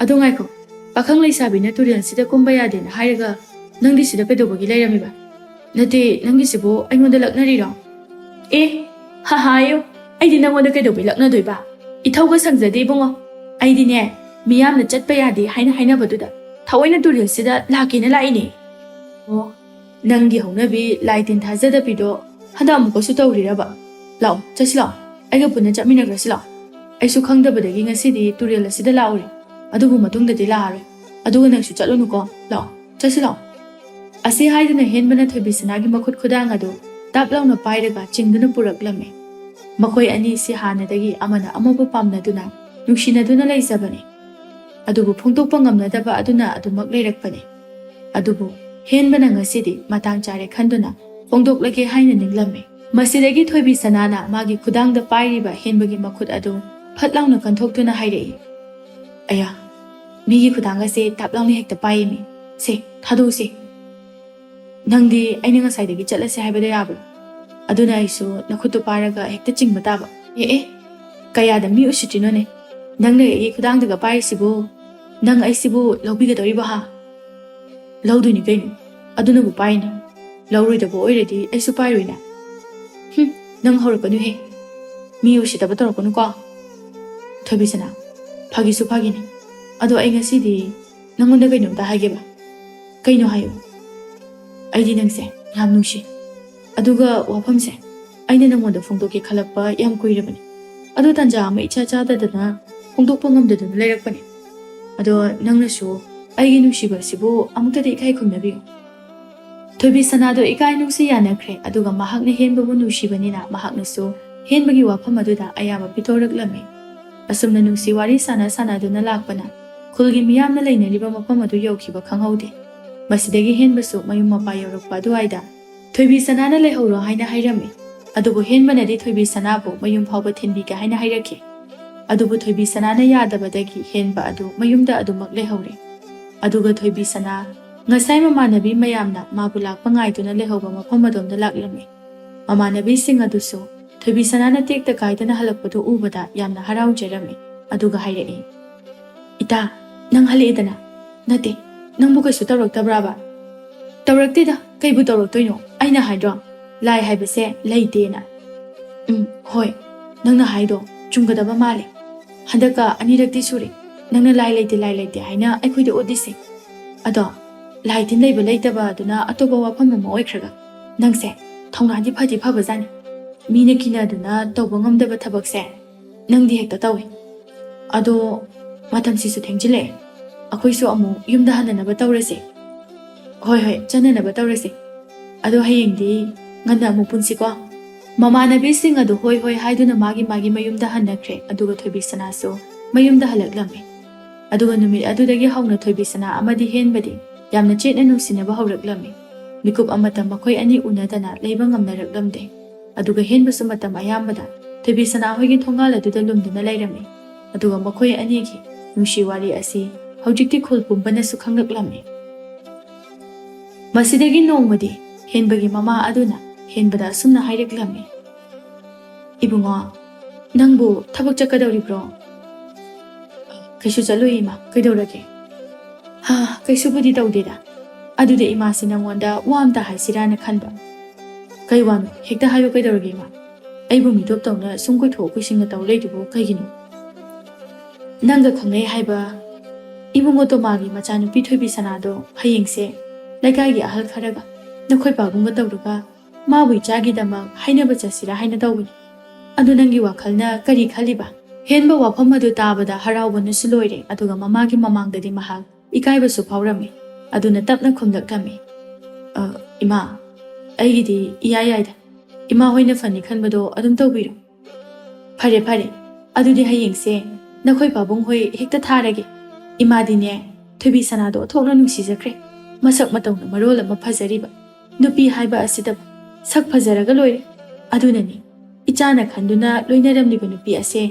ꯑꯗꯣ ꯉꯥꯏꯈꯣ ꯄꯥꯈꯪ ꯂꯩꯁꯥꯕꯤꯅ ꯇꯨꯔꯦꯜꯁꯤꯗ ꯀꯨꯝꯕ ꯌꯥꯗꯦꯅ ꯍꯥꯏꯔꯒ ꯅꯪꯗꯤ ꯁꯤꯗ ꯀꯩꯗꯧꯕꯒꯤ ꯂꯩꯔꯝꯃꯤꯕ ꯅꯠꯇꯦ ꯅꯪꯒꯤꯁꯤꯕꯨ ꯑꯩꯉꯣꯟꯗ ꯂꯛꯅꯔꯤꯔꯣ ꯍꯥꯏꯌꯨ ꯑꯩꯗꯤ ꯅꯪꯉꯣꯟꯗ ꯀꯩꯗꯧꯕꯩ ꯂꯛꯅꯗꯣꯏꯕ ꯏꯊꯧꯒ ꯁꯪꯖꯗꯦ ꯏꯕꯨꯡꯉꯣ ꯑꯩꯗꯤꯅꯦ ꯃꯤꯌꯥꯝꯅ ꯆꯠꯄ ꯌꯥꯗꯦ ꯍꯥꯏꯅ ꯍꯥꯏꯅꯕꯗꯨꯗ ꯊꯑꯣꯏꯅ ꯇꯨꯔꯦꯜꯁꯤꯗ ꯂꯥꯛꯀꯦꯅ ꯂꯥꯛꯏꯅꯦ ꯑꯣ ꯅꯪꯒꯤ ꯍꯧꯅꯕꯤ ꯂꯥꯏ ꯇꯤꯟ ꯊꯥꯖꯗꯕꯤꯗꯣ ꯍꯟꯗꯛ ꯑꯃꯨꯛꯀꯁꯨ ꯇꯧꯔꯤꯔꯕ ꯂꯥꯛꯑꯣ ꯆꯠꯁꯤ ꯂꯥꯛꯑꯣ ꯑꯩꯒ ꯄꯨꯟꯅ ꯆꯠꯃꯤꯟꯅꯈ꯭ꯔꯁꯤ ꯂꯥꯛꯑꯣ ꯑꯩꯁꯨ ꯈꯪꯗꯕꯗꯒꯤ ꯉꯁꯤꯗꯤ ꯇꯨꯔꯦꯜ ꯑꯁꯤꯗ ꯂꯥꯛꯎꯔꯦ ꯑꯗꯨꯕꯨ ꯃꯇꯨꯡꯗꯗꯤ ꯂꯥꯛꯑꯔꯣꯏ ꯑꯗꯨꯒ ꯅꯪꯁꯨ ꯆꯠꯂꯨꯅꯨꯀꯣ ꯂꯥꯛꯑꯣ ꯆꯠꯁꯤ ꯂꯥꯛꯑꯣ ꯑꯁꯤ ꯍꯥꯏꯗꯨꯅ ꯍꯦꯟꯕꯅ ꯊꯣꯏꯕꯤ ꯁꯅꯥꯒꯤ ꯃꯈꯨꯠ ꯈꯨꯗꯥꯡ ꯑꯗꯨ ꯇꯞ ꯂꯥꯎꯅ ꯄꯥꯏꯔꯒ ꯆꯤꯡꯗꯨꯅ ꯄꯨꯔꯛꯂꯝꯃꯤ ꯃꯈꯣꯏ ꯑꯅꯤꯁꯤ ꯍꯥꯟꯅꯗꯒꯤ ꯑꯃꯅ ꯑꯃꯕꯨ ꯄꯥꯝꯅꯗꯨꯅ ꯅꯨꯡꯁꯤꯅꯗꯨꯅ ꯂꯩꯖꯕꯅꯤ ꯑꯗꯨꯕꯨ ꯐꯣꯡꯗꯣꯛꯄ ꯉꯝꯅꯗꯕ ꯑꯗꯨꯅ ꯑꯗꯨꯃꯛ ꯂꯩꯔꯛꯄꯅꯤ ꯑꯗꯨꯕꯨ ꯍꯦꯟꯕꯅ ꯉꯁꯤꯗꯤ ꯃꯇꯥꯡ ꯆꯥꯔꯦ ꯈꯟꯗꯨꯅ ꯐꯣꯡꯗꯣꯛꯂꯒꯦ ꯍꯥꯏꯅ ꯅꯤꯡꯂꯝꯃꯤ ꯃꯁꯤꯗꯒꯤ ꯊꯣꯏꯕꯤ ꯁꯅꯥꯅ ꯃꯥꯒꯤ ꯈꯨꯗꯥꯡꯗ ꯄꯥꯏꯔꯤꯕ ꯍꯦꯟꯕꯒꯤ ꯃꯈꯨꯠ ꯑꯗꯨ ꯐꯠ ꯂꯥꯎꯅ ꯀꯟꯊꯣꯛꯇꯨꯅ ꯍꯥꯏꯔꯛꯏ ꯑꯌꯥ ꯃꯤꯒꯤ ꯈꯨꯗꯥꯡ ꯑꯁꯦ ꯇꯥꯞ ꯂꯥꯎꯅ ꯍꯦꯛꯇ ꯄꯥꯏꯌꯦꯃꯤ ꯁꯦ ꯊꯥꯗꯣꯛꯎꯁꯦ ꯅꯪꯗꯤ ꯑꯩꯅ ꯉꯁꯥꯏꯗꯒꯤ ꯆꯠꯂꯁꯦ ꯍꯥꯏꯕꯗ ꯌꯥꯕ꯭ꯔꯣ ꯑꯗꯨꯅ ꯑꯩꯁꯨ ꯅꯈꯨꯠꯇꯨ ꯄꯥꯏꯔꯒ ꯍꯦꯛꯇ ꯆꯤꯡꯕ ꯇꯥꯕ ꯑꯦ ꯀꯌꯥꯗ ꯃꯤ ꯎꯁꯤꯠꯇ꯭ꯔꯤꯅꯣꯅꯦ ꯅꯪꯅ ꯑꯩꯒꯤ ꯈꯨꯗꯥꯡꯗꯒ ꯄꯥꯏꯔꯤꯁꯤꯕꯨ ꯅꯪ ꯑꯩꯁꯤꯕꯨ ꯂꯧꯕꯤꯒꯗꯧꯔꯤꯕ ꯍꯥ ꯂꯧꯗꯣꯏꯅꯤ ꯀꯩꯅꯣ ꯑꯗꯨꯅꯕꯨ ꯄꯥꯏꯅꯤ ꯂꯧꯔꯣꯏꯗꯕ ꯑꯣꯏꯔꯗꯤ ꯑꯩꯁꯨ ꯄꯥꯏꯔꯣꯏꯅ ꯅꯪ ꯍꯧꯔꯛꯀꯅꯨꯍꯦ ꯃꯤ ꯎꯁꯤꯠꯇꯕ ꯇꯧꯔꯛꯀꯅꯨꯀꯣ ꯊꯣꯏꯕꯤꯁꯅꯥ ꯐꯥꯒꯤꯁꯨ ꯐꯥꯒꯤꯅꯤ ꯑꯗꯣ ꯑꯩ ꯉꯁꯤꯗꯤ ꯅꯪꯉꯣꯟꯗ ꯀꯩꯅꯣꯝꯇ ꯍꯥꯏꯒꯦꯕ ꯀꯩꯅꯣ ꯍꯥꯏꯌꯣ ꯑꯩꯗꯤ ꯅꯪꯁꯦ ꯌꯥꯝ ꯅꯨꯡꯁꯤ ꯑꯗꯨꯒ ꯋꯥꯐꯝꯁꯦ ꯑꯩꯅ ꯅꯪꯉꯣꯟꯗ ꯐꯣꯡꯗꯣꯛꯀꯦ ꯈꯜꯂꯛꯄ ꯌꯥꯝ ꯀꯨꯏꯔꯕꯅꯤ ꯑꯗꯣ ꯇꯥꯟꯖꯥ ꯑꯃ ꯏꯆꯥ ꯆꯥꯗꯗꯅ ꯐꯣꯡꯗꯣꯛꯄ ꯉꯝꯗꯗꯅ ꯂꯩꯔꯛꯄꯅꯤ ꯑꯗꯣ ꯅꯪꯅꯁꯨ ꯑꯩꯒꯤ ꯅꯨꯡꯁꯤꯕ ꯑꯁꯤꯕꯨ ꯑꯃꯨꯛꯇꯗꯤ ꯏꯀꯥꯏ ꯈꯨꯝꯅꯕꯤꯌꯨ ꯊꯣꯏꯕꯤ ꯁꯅꯥꯗꯣ ꯏꯀꯥꯏ ꯅꯨꯡꯁꯤ ꯌꯥꯅꯈ꯭ꯔꯦ ꯑꯗꯨꯒ ꯃꯍꯥꯛꯅ ꯍꯦꯟꯕꯕꯨ ꯅꯨꯡꯁꯤꯕꯅꯤꯅ ꯃꯍꯥꯛꯅꯁꯨ ꯍꯦꯟꯕꯒꯤ ꯋꯥꯐꯝ ꯑꯗꯨꯗ ꯑꯌꯥꯕ ꯄꯤꯊꯣꯔꯛꯂꯝꯃꯤ ꯑꯁꯨꯝꯅ ꯅꯨꯡꯁꯤ ꯋꯥꯔꯤ ꯁꯥꯟꯅꯗꯨꯅ ꯂꯥꯛꯄꯅ ꯈꯨꯜꯒꯤ ꯃꯤꯌꯥꯝꯅ ꯂꯩꯅꯔꯤꯕ ꯃꯐꯝ ꯑꯗꯨ ꯌꯧꯈꯤꯕ ꯈꯪꯍꯧꯗꯦ ꯃꯁꯤꯗꯒꯤ ꯍꯦꯟꯕꯁꯨ ꯃꯌꯨꯝ ꯃꯄꯥ ꯌꯧꯔꯛꯄ ꯑꯗꯨꯋꯥꯏꯗ ꯊꯣꯏꯕꯤ ꯁꯅꯥꯅ ꯂꯩꯍꯧꯔꯣ ꯍꯥꯏꯅ ꯍꯥꯏꯔꯝꯃꯤ ꯑꯗꯨꯕꯨ ꯍꯦꯟꯕꯅꯗꯤ ꯊꯣꯏꯕꯤ ꯁꯅꯥꯕꯨ ꯃꯌꯨꯝ ꯐꯥꯎꯕ ꯊꯤꯟꯕꯤꯒꯦ ꯍꯥꯏꯅ ꯍꯥꯏꯔꯛꯈꯤ ꯑꯗꯨꯕꯨ ꯊꯣꯏꯕꯤ ꯁꯅꯥꯅ ꯌꯥꯗꯕꯗꯒꯤ ꯍꯦꯟꯕ ꯑꯗꯨ ꯃꯌꯨꯝꯗ ꯑꯗꯨꯃꯛ ꯂꯩꯍꯧꯔꯦ ꯑꯗꯨꯒ ꯊꯣꯏꯕꯤ ꯁꯅꯥ ꯉꯁꯥꯏ ꯃꯃꯥꯟꯅꯕꯤ ꯃꯌꯥꯝꯅ ꯃꯥꯕꯨ ꯂꯥꯛꯄ ꯉꯥꯏꯗꯨꯅ ꯂꯩꯍꯧꯕ ꯃꯐꯝ ꯑꯗꯣꯝꯗ ꯂꯥꯛꯂꯝꯃꯤ ꯃꯃꯥꯟꯅꯕꯤꯁꯤꯡ ꯑꯗꯨꯁꯨ ꯊꯣꯏꯕꯤ ꯁꯅꯥꯅ ꯇꯦꯛꯇ ꯀꯥꯏꯗꯅ ꯍꯜꯂꯛꯄꯗꯨ ꯎꯕꯗ ꯌꯥꯝꯅ ꯍꯔꯥꯎꯖꯔꯝꯃꯤ ꯑꯗꯨꯒ ꯍꯥꯏꯔꯛꯏ ꯏꯇꯥ ꯅꯪ ꯍꯜꯂꯛꯏꯗꯅ ꯅꯠꯇꯦ ꯅꯪꯕꯨ ꯀꯩꯁꯨ ꯇꯧꯔꯛꯇꯕ꯭ꯔꯥꯕ ꯇꯧꯔꯛꯇꯦꯗ ꯀꯩꯕꯨ ꯇꯧꯔꯛꯇꯣꯏꯅꯣ ꯑꯩꯅ ꯍꯥꯏꯗ꯭ꯔꯣ ꯂꯥꯏ ꯍꯥꯏꯕꯁꯦ ꯂꯩꯇꯦꯅ ꯍꯣꯏ ꯅꯪꯅ ꯍꯥꯏꯗꯣ ꯆꯨꯝꯒꯗꯕ ꯃꯥꯜꯂꯦ ꯍꯟꯗꯛꯀ ꯑꯅꯤꯔꯛꯇꯤ ꯁꯨꯔꯦ ꯅꯪꯅ ꯂꯥꯏ ꯂꯩꯇꯦ ꯍꯥꯏꯅ ꯑꯩꯈꯣꯏꯗ ꯎꯠꯂꯤꯁꯦ ꯑꯗꯣ ꯂꯥꯏ ꯇꯤꯟ ꯂꯩꯕ ꯂꯩꯇꯕ ꯑꯗꯨꯅ ꯑꯇꯣꯞꯄ ꯋꯥꯐꯝ ꯑꯃ ꯑꯣꯏꯈ꯭ꯔꯒ ꯅꯪꯁꯦ ꯊꯧꯅꯥꯗꯤ ꯐꯗꯤ ꯐꯕꯖꯥꯠꯅꯤ ꯃꯤꯅ ꯀꯤꯅꯗꯨꯅ ꯇꯧꯕ ꯉꯝꯗꯕ ꯊꯕꯛꯁꯦ ꯅꯪꯗꯤ ꯍꯦꯛꯇ ꯇꯧꯏ ꯑꯗꯣ ꯃꯇꯝꯁꯤꯁꯨ ꯊꯦꯡꯖꯤꯜꯂꯛꯑꯦ ꯑꯩꯈꯣꯏꯁꯨ ꯑꯃꯨꯛ ꯌꯨꯝꯗ ꯍꯟꯅꯅꯕ ꯇꯧꯔꯁꯦ ꯍꯣꯏ ꯆꯠꯅꯅꯕ ꯇꯧꯔꯁꯦ ꯑꯗꯣ ꯍꯌꯦꯡꯗꯤ ꯉꯟꯅ ꯑꯃꯨꯛ ꯄꯨꯟꯁꯤꯀꯣ ꯃꯃꯥꯟꯅꯕꯤꯁꯤꯡ ꯑꯗꯨ ꯍꯣꯏ ꯍꯥꯏꯗꯨꯅ ꯃꯥꯒꯤ ꯃꯌꯨꯝꯗ ꯍꯟꯅꯈ꯭ꯔꯦ ꯑꯗꯨꯒ ꯊꯣꯏꯕꯤ ꯁꯅꯥꯁꯨ ꯃꯌꯨꯝꯗ ꯍꯜꯂꯛꯂꯝꯃꯤ ꯑꯗꯨꯒ ꯅꯨꯃꯤꯠ ꯑꯗꯨꯗꯒꯤ ꯍꯧꯅ ꯊꯣꯏꯕꯤ ꯁꯅꯥ ꯑꯃꯗꯤ ꯍꯦꯟꯕꯗꯤ ꯌꯥꯝꯅ ꯆꯦꯠꯅ ꯅꯨꯡꯁꯤꯅꯕ ꯍꯧꯔꯛꯂꯝꯃꯤ ꯃꯤꯀꯨꯞ ꯑꯃꯇ ꯃꯈꯣꯏ ꯑꯅꯤ ꯎꯅꯗꯅ ꯂꯩꯕ ꯉꯝꯅꯔꯛꯂꯝꯗꯦ ꯑꯗꯨꯒ ꯍꯦꯟꯕꯁꯨ ꯃꯇꯝ ꯑꯌꯥꯝꯕꯗ ꯊꯣꯏꯕꯤ ꯁꯅꯥ ꯍꯣꯏꯒꯤ ꯊꯣꯡꯒꯥꯜ ꯑꯗꯨꯗ ꯂꯨꯝꯗꯨꯅ ꯂꯩꯔꯝꯃꯤ ꯑꯗꯨꯒ ꯃꯈꯣꯏ ꯑꯅꯤꯒꯤ ꯅꯨꯡꯁꯤ ꯋꯥꯔꯤ ꯑꯁꯤ ꯍꯧꯖꯤꯛꯇꯤ ꯈꯨꯜ ꯄꯨꯝꯕꯅꯁꯨ ꯈꯪꯂꯛꯂꯝꯃꯤ ꯃꯁꯤꯗꯒꯤ ꯅꯣꯡꯃꯗꯤ ꯍꯦꯟꯕꯒꯤ ꯃꯃꯥ ꯑꯗꯨꯅ ꯍꯦꯟꯕꯗ ꯑꯁꯨꯝꯅ ꯍꯥꯏꯔꯛꯂꯝꯃꯤ ꯏꯕꯨꯡꯉꯣ ꯅꯪꯕꯨ ꯊꯕꯛ ꯆꯠꯀꯗꯧꯔꯤꯕ꯭ꯔꯣ ꯀꯩꯁꯨ ꯆꯠꯂꯣꯏ ꯏꯃꯥ ꯀꯩꯗꯧꯔꯒꯦ ꯀꯩꯁꯨꯕꯨꯗꯤ ꯇꯧꯗꯦꯗ ꯑꯗꯨꯗ ꯏꯃꯥꯁꯤ ꯅꯪꯉꯣꯟꯗ ꯋꯥ ꯑꯝꯇ ꯍꯥꯏꯁꯤꯔꯥꯅ ꯈꯟꯕ ꯀꯩ ꯋꯥꯅꯣ ꯍꯦꯛꯇ ꯍꯥꯏꯌꯨ ꯀꯩꯗꯧꯔꯒꯦ ꯏꯃꯥ ꯑꯩꯕꯨ ꯃꯤꯇꯣꯞ ꯇꯧꯅ ꯁꯨꯝ ꯀꯣꯏꯊꯣꯛ ꯀꯣꯏꯁꯤꯟꯅ ꯇꯧ ꯂꯩꯗꯨꯕꯨ ꯀꯩꯒꯤꯅꯣ ꯅꯪꯒ ꯈꯪꯅꯩ ꯍꯥꯏꯕ ꯏꯕꯨꯡꯉꯣ ꯇꯣꯃꯥꯒꯤ ꯃꯆꯥꯅꯨꯄꯤ ꯊꯣꯏꯕꯤ ꯁꯅꯥꯗꯣ ꯍꯌꯦꯡꯁꯦ ꯂꯩꯀꯥꯏꯒꯤ ꯑꯍꯜ ꯈꯔꯒ ꯅꯈꯣꯏ ꯄꯥꯕꯨꯡꯒ ꯇꯧꯔꯒ ꯃꯥꯕꯨ ꯏꯆꯥꯒꯤꯗꯃꯛ ꯍꯥꯏꯅꯕ ꯆꯠꯁꯤꯔꯥ ꯍꯥꯏꯅ ꯇꯧꯕꯅꯤ ꯑꯗꯨ ꯅꯪꯒꯤ ꯋꯥꯈꯜꯅ ꯀꯔꯤ ꯈꯜꯂꯤꯕ ꯍꯦꯟꯕ ꯋꯥꯐꯝ ꯑꯗꯨ ꯇꯥꯕꯗ ꯍꯔꯥꯎꯕꯅꯁꯨ ꯂꯣꯏꯔꯦ ꯑꯗꯨꯒ ꯃꯃꯥꯒꯤ ꯃꯃꯥꯡꯗꯗꯤ ꯃꯍꯥꯛ ꯏꯀꯥꯏꯕꯁꯨ ꯐꯥꯎꯔꯝꯃꯤ ꯑꯗꯨꯅ ꯇꯞꯅ ꯈꯨꯝꯂꯛꯂꯝꯃꯤ ꯏꯃꯥ ꯑꯩꯒꯤꯗꯤ ꯏꯌꯥ ꯌꯥꯏꯗ ꯏꯃꯥ ꯍꯣꯏꯅ ꯐꯅꯤ ꯈꯟꯕꯗꯣ ꯑꯗꯨꯝ ꯇꯧꯕꯤꯔꯣ ꯐꯔꯦ ꯑꯗꯨꯗꯤ ꯍꯌꯦꯡꯁꯦ ꯅꯈꯣꯏ ꯄꯥꯕꯨꯡ ꯍꯣꯏ ꯍꯦꯛꯇ ꯊꯥꯔꯒꯦ ꯏꯃꯥꯗꯤꯅꯦ ꯊꯣꯏꯕꯤ ꯁꯅꯥꯗꯣ ꯑꯣꯟꯊꯣꯛꯅ ꯅꯨꯡꯁꯤꯖꯈ꯭ꯔꯦ ꯃꯁꯛ ꯃꯇꯧꯅ ꯃꯔꯣꯜ ꯑꯃ ꯐꯖꯔꯤꯕ ꯅꯨꯄꯤ ꯍꯥꯏꯕ ꯑꯁꯤꯗꯕꯨ ꯁꯛ ꯐꯖꯔꯒ ꯂꯣꯏꯔꯦ ꯑꯗꯨꯅꯅꯤ ꯏꯆꯥꯅ ꯈꯟꯗꯨꯅ ꯂꯣꯏꯅꯔꯝꯂꯤꯕ ꯅꯨꯄꯤ ꯑꯁꯦ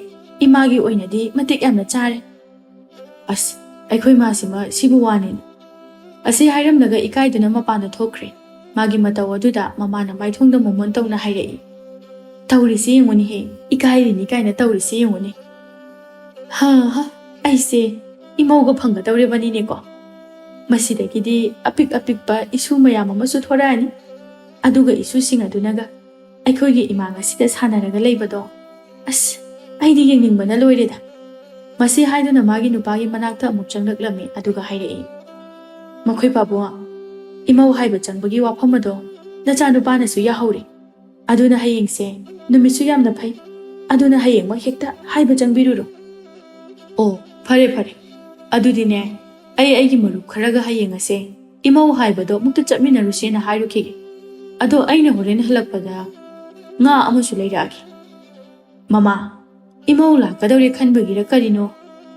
ꯏꯃꯥꯒꯤ ꯑꯣꯏꯅꯗꯤ ꯃꯇꯤꯛ ꯌꯥꯝꯅ ꯆꯥꯔꯦ ꯑꯁ ꯑꯩꯈꯣꯏ ꯃꯥꯁꯤꯃ ꯁꯤꯕꯨ ꯋꯥꯅꯦꯅ ꯑꯁꯤ ꯍꯥꯏꯔꯝꯂꯒ ꯏꯀꯥꯏꯗꯨꯅ ꯃꯄꯥꯟꯗ ꯊꯣꯛꯈ꯭ꯔꯦ ꯃꯥꯒꯤ ꯃꯇꯧ ꯑꯗꯨꯗ ꯃꯃꯥꯅ ꯃꯥꯏꯊꯣꯡꯗ ꯃꯣꯃꯣꯟ ꯇꯧꯅ ꯍꯥꯏꯔꯛꯏ ꯇꯧꯔꯤꯁꯤ ꯌꯦꯡꯉꯨꯅꯤꯍꯦ ꯏꯀꯥꯏꯔꯤꯅꯤ ꯀꯥꯏꯅ ꯇꯧꯔꯤꯁꯤ ꯌꯦꯡꯉꯨꯅꯤ ꯑꯩꯁꯦ ꯏꯃꯧꯒ ꯐꯪꯒꯗꯧꯔꯤꯕꯅꯤꯅꯦꯀꯣ ꯃꯁꯤꯗꯒꯤꯗꯤ ꯑꯄꯤꯛꯄ ꯏꯁꯨ ꯃꯌꯥꯝ ꯑꯃꯁꯨ ꯊꯣꯔꯛꯑꯅꯤ ꯑꯗꯨꯒ ꯏꯁꯨꯁꯤꯡ ꯑꯗꯨꯅꯒ ꯑꯩꯈꯣꯏꯒꯤ ꯏꯃꯥꯡ ꯑꯁꯤꯗ ꯁꯥꯟꯅꯔꯒ ꯂꯩꯕꯗꯣ ꯑꯁ ꯑꯩꯗꯤ ꯌꯦꯡꯅꯤꯡꯕꯅ ꯂꯣꯏꯔꯦꯗ ꯃꯁꯤ ꯍꯥꯏꯗꯨꯅ ꯃꯥꯒꯤ ꯅꯨꯄꯥꯒꯤ ꯃꯅꯥꯛꯇ ꯑꯃꯨꯛ ꯆꯪꯂꯛꯂꯝꯃꯤ ꯑꯗꯨꯒ ꯍꯥꯏꯔꯛꯏ ꯃꯈꯣꯏ ꯄꯥꯕꯨꯡ ꯏꯃꯧ ꯍꯥꯏꯕ ꯆꯪꯕꯒꯤ ꯋꯥꯐꯝ ꯑꯗꯣ ꯅꯆꯥꯅꯨꯄꯥꯅꯁꯨ ꯌꯥꯍꯧꯔꯦ ꯑꯗꯨꯅ ꯍꯌꯦꯡꯁꯦ ꯅꯨꯃꯤꯠꯁꯨ ꯌꯥꯝꯅ ꯐꯩ ꯑꯗꯨꯅ ꯍꯌꯦꯡꯃꯛ ꯍꯦꯛꯇ ꯍꯥꯏꯕ ꯆꯪꯕꯤꯔꯨꯔꯣ ꯑꯣ ꯐꯔꯦ ꯑꯗꯨꯗꯤꯅꯦ ꯑꯩꯒꯤ ꯃꯔꯨꯞ ꯈꯔꯒ ꯍꯌꯦꯡ ꯑꯁꯦ ꯏꯃꯧ ꯍꯥꯏꯕꯗꯣ ꯑꯃꯨꯛꯇ ꯆꯠꯃꯤꯟꯅꯔꯨꯁꯦꯅ ꯍꯥꯏꯔꯨꯈꯤꯒꯦ ꯑꯗꯣ ꯑꯩꯅ ꯍꯣꯔꯦꯟ ꯍꯜꯂꯛꯄꯗ ꯉꯥ ꯑꯃꯁꯨ ꯂꯩꯔꯛꯑꯒꯦ ꯃꯃꯥ Imau lakadawri khanbagira karino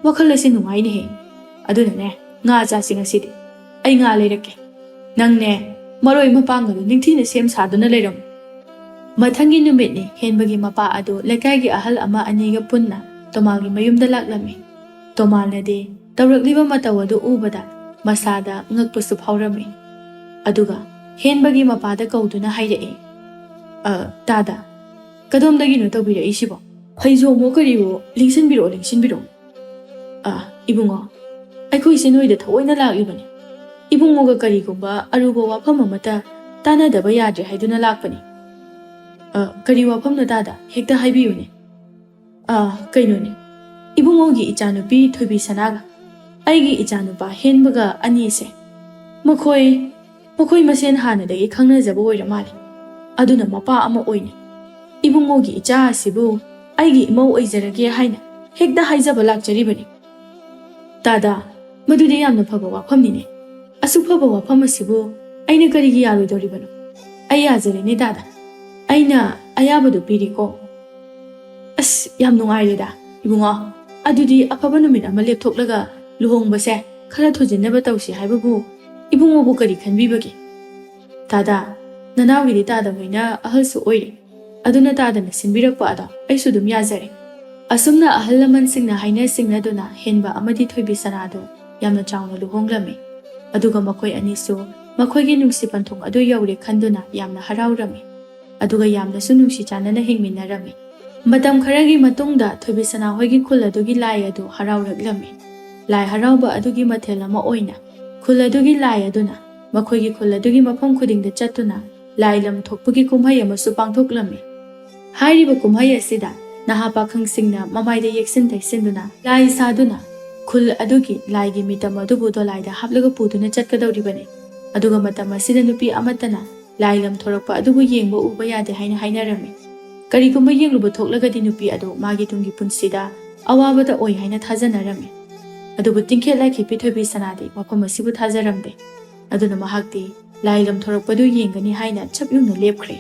wakhal ase nungaine he adunane nga chasi ngasidi ai nga leirake nangne maroi mapangadu ningthina sem saduna leiram mathangi numitni henbagi mapa adu lekaigi ahal ama aniga punna Tomalgi mayumda laklami Tomalnadi tawrakliba mataw adu ubada masada ngakpasu phawrami aduga henbagi mapada kauduna hairei tada kadomdagi no tawbira isibo haizo mo kariwo lingsinbiro ibungo aikhoi se noida thaoina laklibani ibungo ga karigumba aruba wafam amata tanadaba yadre haiduna lakpani kari wafamna tada hekta haibiyune kainone ibungogi ichanupi thoibi sanaga aigi ichanupa henbaga anise makhoi masen hanadagi khangnajaba oira mali aduna mapa ama oine ibungogi icha asibu aigi imau oizarage haina hekda haijaba lakjaribani tada madudi yamna phaba wafamnine asuk phaba wafam asibu aina karigi yaroidoribano ai yazarene tada aina ayabadu piriko as yam nungaireda ibungo adudi afaba numit ama lepthoklaga luhongbase khara thojinaba tawsi haibabu ibungo bu kari khanbibagi tada nanawgidi tada hoina ahalsu oire aduna tada na sinbirakpa ada aisu dum yazare asumna ahal laman singna haina singna duna henba amadi thoibi sanado yamna chawna luhonglami aduga makoi anisu makoigi nungsi panthong adu yaure khanduna yamna haraurami aduga yamna su nungsi chanana hingminarami matam kharagi matungda thoibi sana hoigi khul adugi lai adu harauраklami lai harauba adugi mathel ama oina khul adugi lai aduna makoigi khul adugi mafam khudingda chattuna lai lam thokpugi kumhai amasu pangthoklami hairiba kumhai asida naha pakhangsingna mamaida yeksin taisinduna lai saduna khul adugi laigi mitam adubu dolaida haplaga puduna chatkadawribani aduga matam asida nupi amatana lai lam thorakpa adubu yengba uba yade haina hainarami karigumba yengluba thoklagadi nupi adu magi tungi punsida awabada oi haina thajanarami adubu tingkhe laiki pithobi sanadi wafam asibu thajaramde aduna mahakti lailam thorakpadu yengani haina chapyungna lepkhre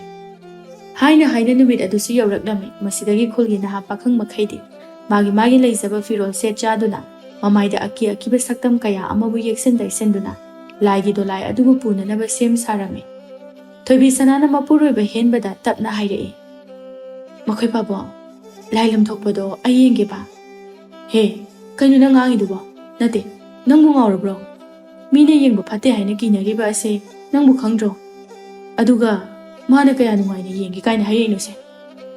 haina numit adusu yawraklami masidagi khulgi naha pakhang makhaidi magi leijaba firol set chaduna mamaida akiba saktam kaya amabu yeksin daisenduna laigi dolai adubu punanaba sem sarami thoibi sanana mapuroiba henbada tapna hairei makhoi pabo lailam thokpado ayenge ba he kainu na ngangidubo nate nangbu ngawrabro mine yengba phate haina kinariba ase nangbu khangdro aduga mana kaya nungaina yengi kaina hairei se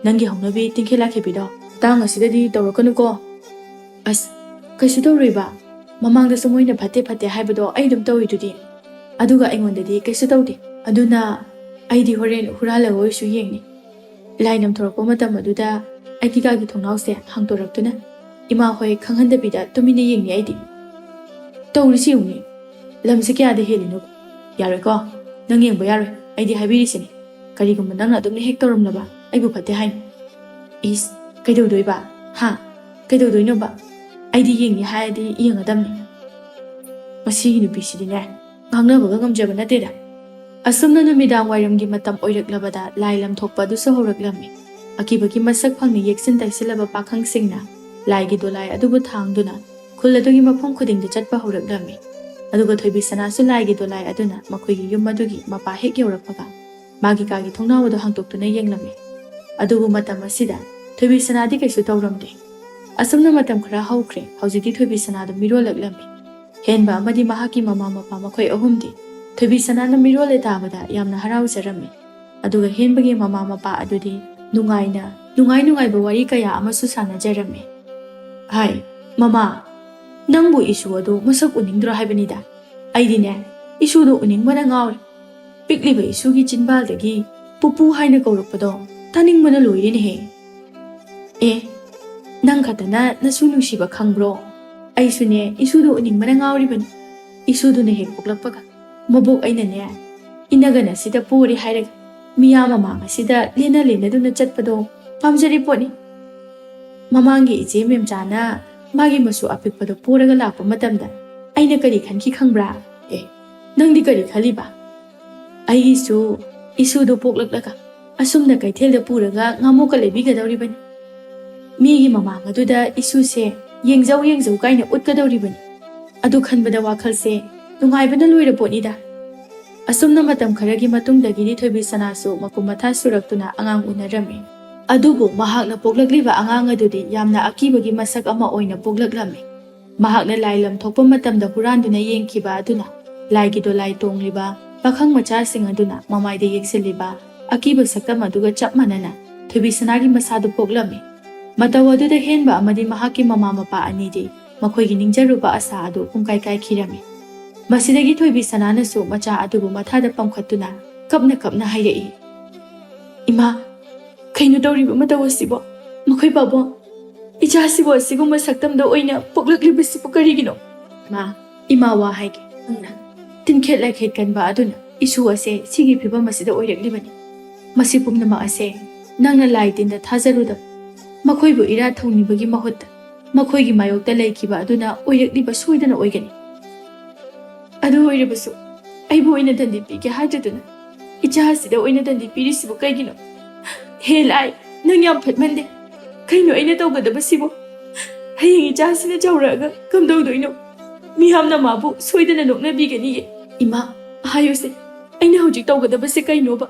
nangi hongnabi tingkhela khebido tang asidadi tawrakanu ko as kaisu tawriba mamangda sumoina phate haibado ai dum tawidudi aduga aingondadi kaisu tawdi aduna aidi horen hurala hoisu yengni lainam thorakpa matam aduda aikigagi thongnause hangtoraktuna ima hoi khanghandabida tumine yengni aidi tawrisi ungni lamse kyada helino yaroiko nang yengba yaroi aidi haibirisini karigumba nangna adumne hek tawramlaba aibu phate hain is kaidawdoiba ha kaidawdoinoba aidi yengni haidi yengadamni masigi nupisidine ngangnabaga ngamjaba nateda asumna numidang wairamgi matam oiraklabada lailam thokpa du sohoraklami akibagi masak phangni yeksin taisilaba pakhang singna laigi dolai adubu thangduna khuladugi mafam khudingda chatpa horaklami aduga thoibi sanasu laigi dolai aduna makoigi yum adugi mapa hek yawrakpaga magi kagi thongnawado hangtoktuna yenglami adubu matam asida thoibi sanadi kaisu tawramde asumna matam khara haukhre haujiki thoibi sanadu mirolaklami henba amadi mahaki mama mapa makoi ahumdi thoibi sanana mirole tabada yamna haraujarami aduga henbagi mama mapa adudi nungai ba wari kaya amasu sanajarami hai mama nangbu isu adu masak uningdro haibanida aidine isu do uningmana ngawri pikliba isugi chinbaldagi pupu haina kawrukpado taningmana loirine he nang khatana nasu nungsiba khangbro aisune isu do uningmana ngawribani isu do ne hek poklakpaga mabok aina ne inagana sida puri hairag miya mama sida lena duna chatpado pamjari poni mamangi ije memchana magi masu apikpado puraga lakpa matamda aina kari khanki khangbra nangdi kari khaliba ai isu do poklaklaga asumna kaithel da puraga ngamo ka lebi ga dawribani ꯃꯤꯒꯤ ꯃꯃꯥꯡ ꯑꯗꯨꯗ ꯏꯁꯨꯁꯦ ꯌꯦꯡꯖꯧ ꯌꯦꯡꯖꯧ ꯀꯥꯏꯅ ꯎꯠꯀꯗꯧꯔꯤꯕꯅꯤ꯫ ꯑꯗꯨ ꯈꯟꯕꯗ ꯋꯥꯈꯜꯁꯦ ꯅꯨꯡꯉꯥꯏꯕꯅ ꯂꯣꯏꯔ ꯄꯣꯠꯅꯤꯗ꯫ ꯑꯁꯨꯝꯅ ꯃꯇꯝ ꯈꯔꯒꯤ ꯃꯇꯨꯡꯗꯒꯤꯗꯤ ꯊꯣꯏꯕꯤꯁꯅꯥꯁꯨ ꯃꯀꯨꯝ ꯃꯊꯥ ꯁꯨꯔꯛꯇꯨꯅ ꯑꯉꯥꯡ ꯎꯅꯔꯝꯃꯤ꯫ ꯑꯗꯨꯕꯨ ꯃꯍꯥꯛꯅ ꯄꯣꯛꯂꯛꯂꯤꯕ ꯑꯉꯥꯡ ꯑꯗꯨꯗꯤ ꯌꯥꯝꯅ ꯑꯀꯤꯕꯒꯤ ꯃꯁꯛ ꯑꯃ ꯑꯣꯏꯅ ꯄꯣꯛꯂꯛꯂꯝꯃꯤ꯫ ꯃꯍꯥꯛꯅ ꯂꯥꯏ ꯂꯝ ꯊꯣꯛꯄ ꯃꯇꯝꯗ ꯍꯨꯔꯥꯟꯗꯨꯅ ꯌꯦꯡꯈꯤꯕ ꯑꯗꯨꯅ ꯂꯥꯏꯒꯤ ꯗꯣꯂꯥꯏ ꯇꯣꯡꯂꯤꯕ ꯄꯥꯈꯪ ꯃꯆꯥꯁꯤꯡ ꯑꯗꯨꯅ ꯃꯃꯥꯏꯗ ꯌꯦꯛꯁꯤꯜꯂꯤꯕ ꯑꯀꯤꯕ ꯁꯛꯇꯝ ꯑꯗꯨꯒ ꯆꯞ ꯃꯥꯟꯅꯅ ꯊꯣꯏꯕꯤꯁꯅꯥꯒꯤ ꯃꯁꯥꯗꯨ ꯄꯣꯛꯂꯝꯃꯤ꯫ ꯃꯇꯧ ꯑꯗꯨꯗ ꯍꯦꯟꯕ ꯑꯃꯗꯤ ꯃꯍꯥꯛꯀꯤ ꯃꯃꯥ ꯃꯄꯥ ꯑꯅꯤꯗꯤ ꯃꯈꯣꯏꯒꯤ ꯅꯤꯡꯖꯔꯨꯕ ꯑꯁꯥ ꯑꯗꯨ ꯄꯨꯡꯀꯥꯏ ꯀꯥꯏꯈꯤꯔꯝꯃꯤ꯫ ꯃꯁꯤꯗꯒꯤ ꯊꯣꯏꯕꯤꯁꯅꯥꯅꯁꯨ ꯃꯆꯥ ꯑꯗꯨꯕꯨ ꯃꯊꯥꯗ ꯄꯝꯈꯠꯇꯨꯅ ꯀꯞꯅ ꯀꯞꯅ ꯍꯥꯏꯔꯛꯏ, "ꯏꯃꯥ, ꯀꯩꯅꯣ ꯇꯧꯔꯤꯕ ꯃꯇꯧ ꯑꯁꯤꯕꯣ? ꯃꯈꯣꯏ ꯄꯥꯕꯨꯡ, ꯏꯆꯥꯁꯤꯕꯨ ꯑꯁꯤꯒꯨꯝꯕ ꯁꯛꯇꯝꯗ ꯑꯣꯏꯅ ꯄꯣꯛꯂꯛꯂꯤꯕꯁꯤꯕꯨ ꯀꯔꯤꯒꯤꯅꯣ?" ꯏꯃꯥ ꯋꯥ ꯍꯥꯏꯒꯦ ꯅꯪꯅ ꯇꯤꯟꯈꯦꯠ ꯂꯥꯏꯈꯦꯠ ꯀꯟꯕ ꯑꯗꯨꯅ ꯏꯁꯨ ꯑꯁꯦ ꯁꯤꯒꯤ ꯐꯤꯕꯝ ꯑꯁꯤꯗ ꯑꯣꯏꯔꯛꯂꯤꯕꯅꯤ꯫ ꯃꯁꯤ ꯄꯨꯝꯅꯃꯛ ꯑꯁꯦ ꯅꯪꯅ ꯂꯥꯏ ꯇꯤꯟꯗ ꯊꯥꯖꯔꯨꯗꯕ, ꯃꯈꯣꯏꯕꯨ ꯏꯔꯥꯠ ꯊꯧꯅꯤꯕꯒꯤ ꯃꯍꯨꯠꯇ ꯃꯈꯣꯏꯒꯤ ꯃꯥꯌꯣꯛꯇ ꯂꯩꯈꯤꯕ ꯑꯗꯨꯅ ꯑꯣꯏꯔꯛꯂꯤꯕ ꯁꯣꯏꯗꯅ ꯑꯣꯏꯒꯅꯤ꯫ ꯑꯗꯨ ꯑꯣꯏꯔꯕꯁꯨ ꯑꯩꯕꯨ ꯑꯣꯏꯅ ꯗꯟꯗꯤ ꯄꯤꯒꯦ ꯍꯥꯏꯗꯨꯅ ꯏꯆꯥ ꯑꯁꯤꯗ ꯑꯣꯏꯅ ꯗꯟꯗꯤ ꯄꯤꯔꯤꯁꯤꯕꯨ ꯀꯩꯒꯤꯅꯣ? ꯍꯦ ꯂꯥꯏ, ꯅꯪ ꯌꯥꯝ ꯐꯠꯃꯟꯗꯦ꯫ ꯀꯩꯅꯣ ꯑꯩꯅ ꯇꯧꯒꯗꯕꯁꯤꯕꯨ? ꯍꯌꯦꯡ ꯏꯆꯥꯁꯤꯅ ꯆꯥꯎꯔꯛꯑꯒ ꯀꯝꯗꯧꯗꯣꯏꯅꯣ? ꯃꯤꯌꯥꯝꯅ ꯃꯥꯕꯨ ꯁꯣꯏꯗꯅ ꯅꯣꯛꯅꯕꯤꯒꯅꯤꯌꯦ꯫ ꯏꯃꯥ, ꯍꯥꯏꯌꯨꯁꯦ, ꯑꯩꯅ ꯍꯧꯖꯤꯛ ꯇꯧꯒꯗꯕꯁꯦ ꯀꯩꯅꯣꯕ?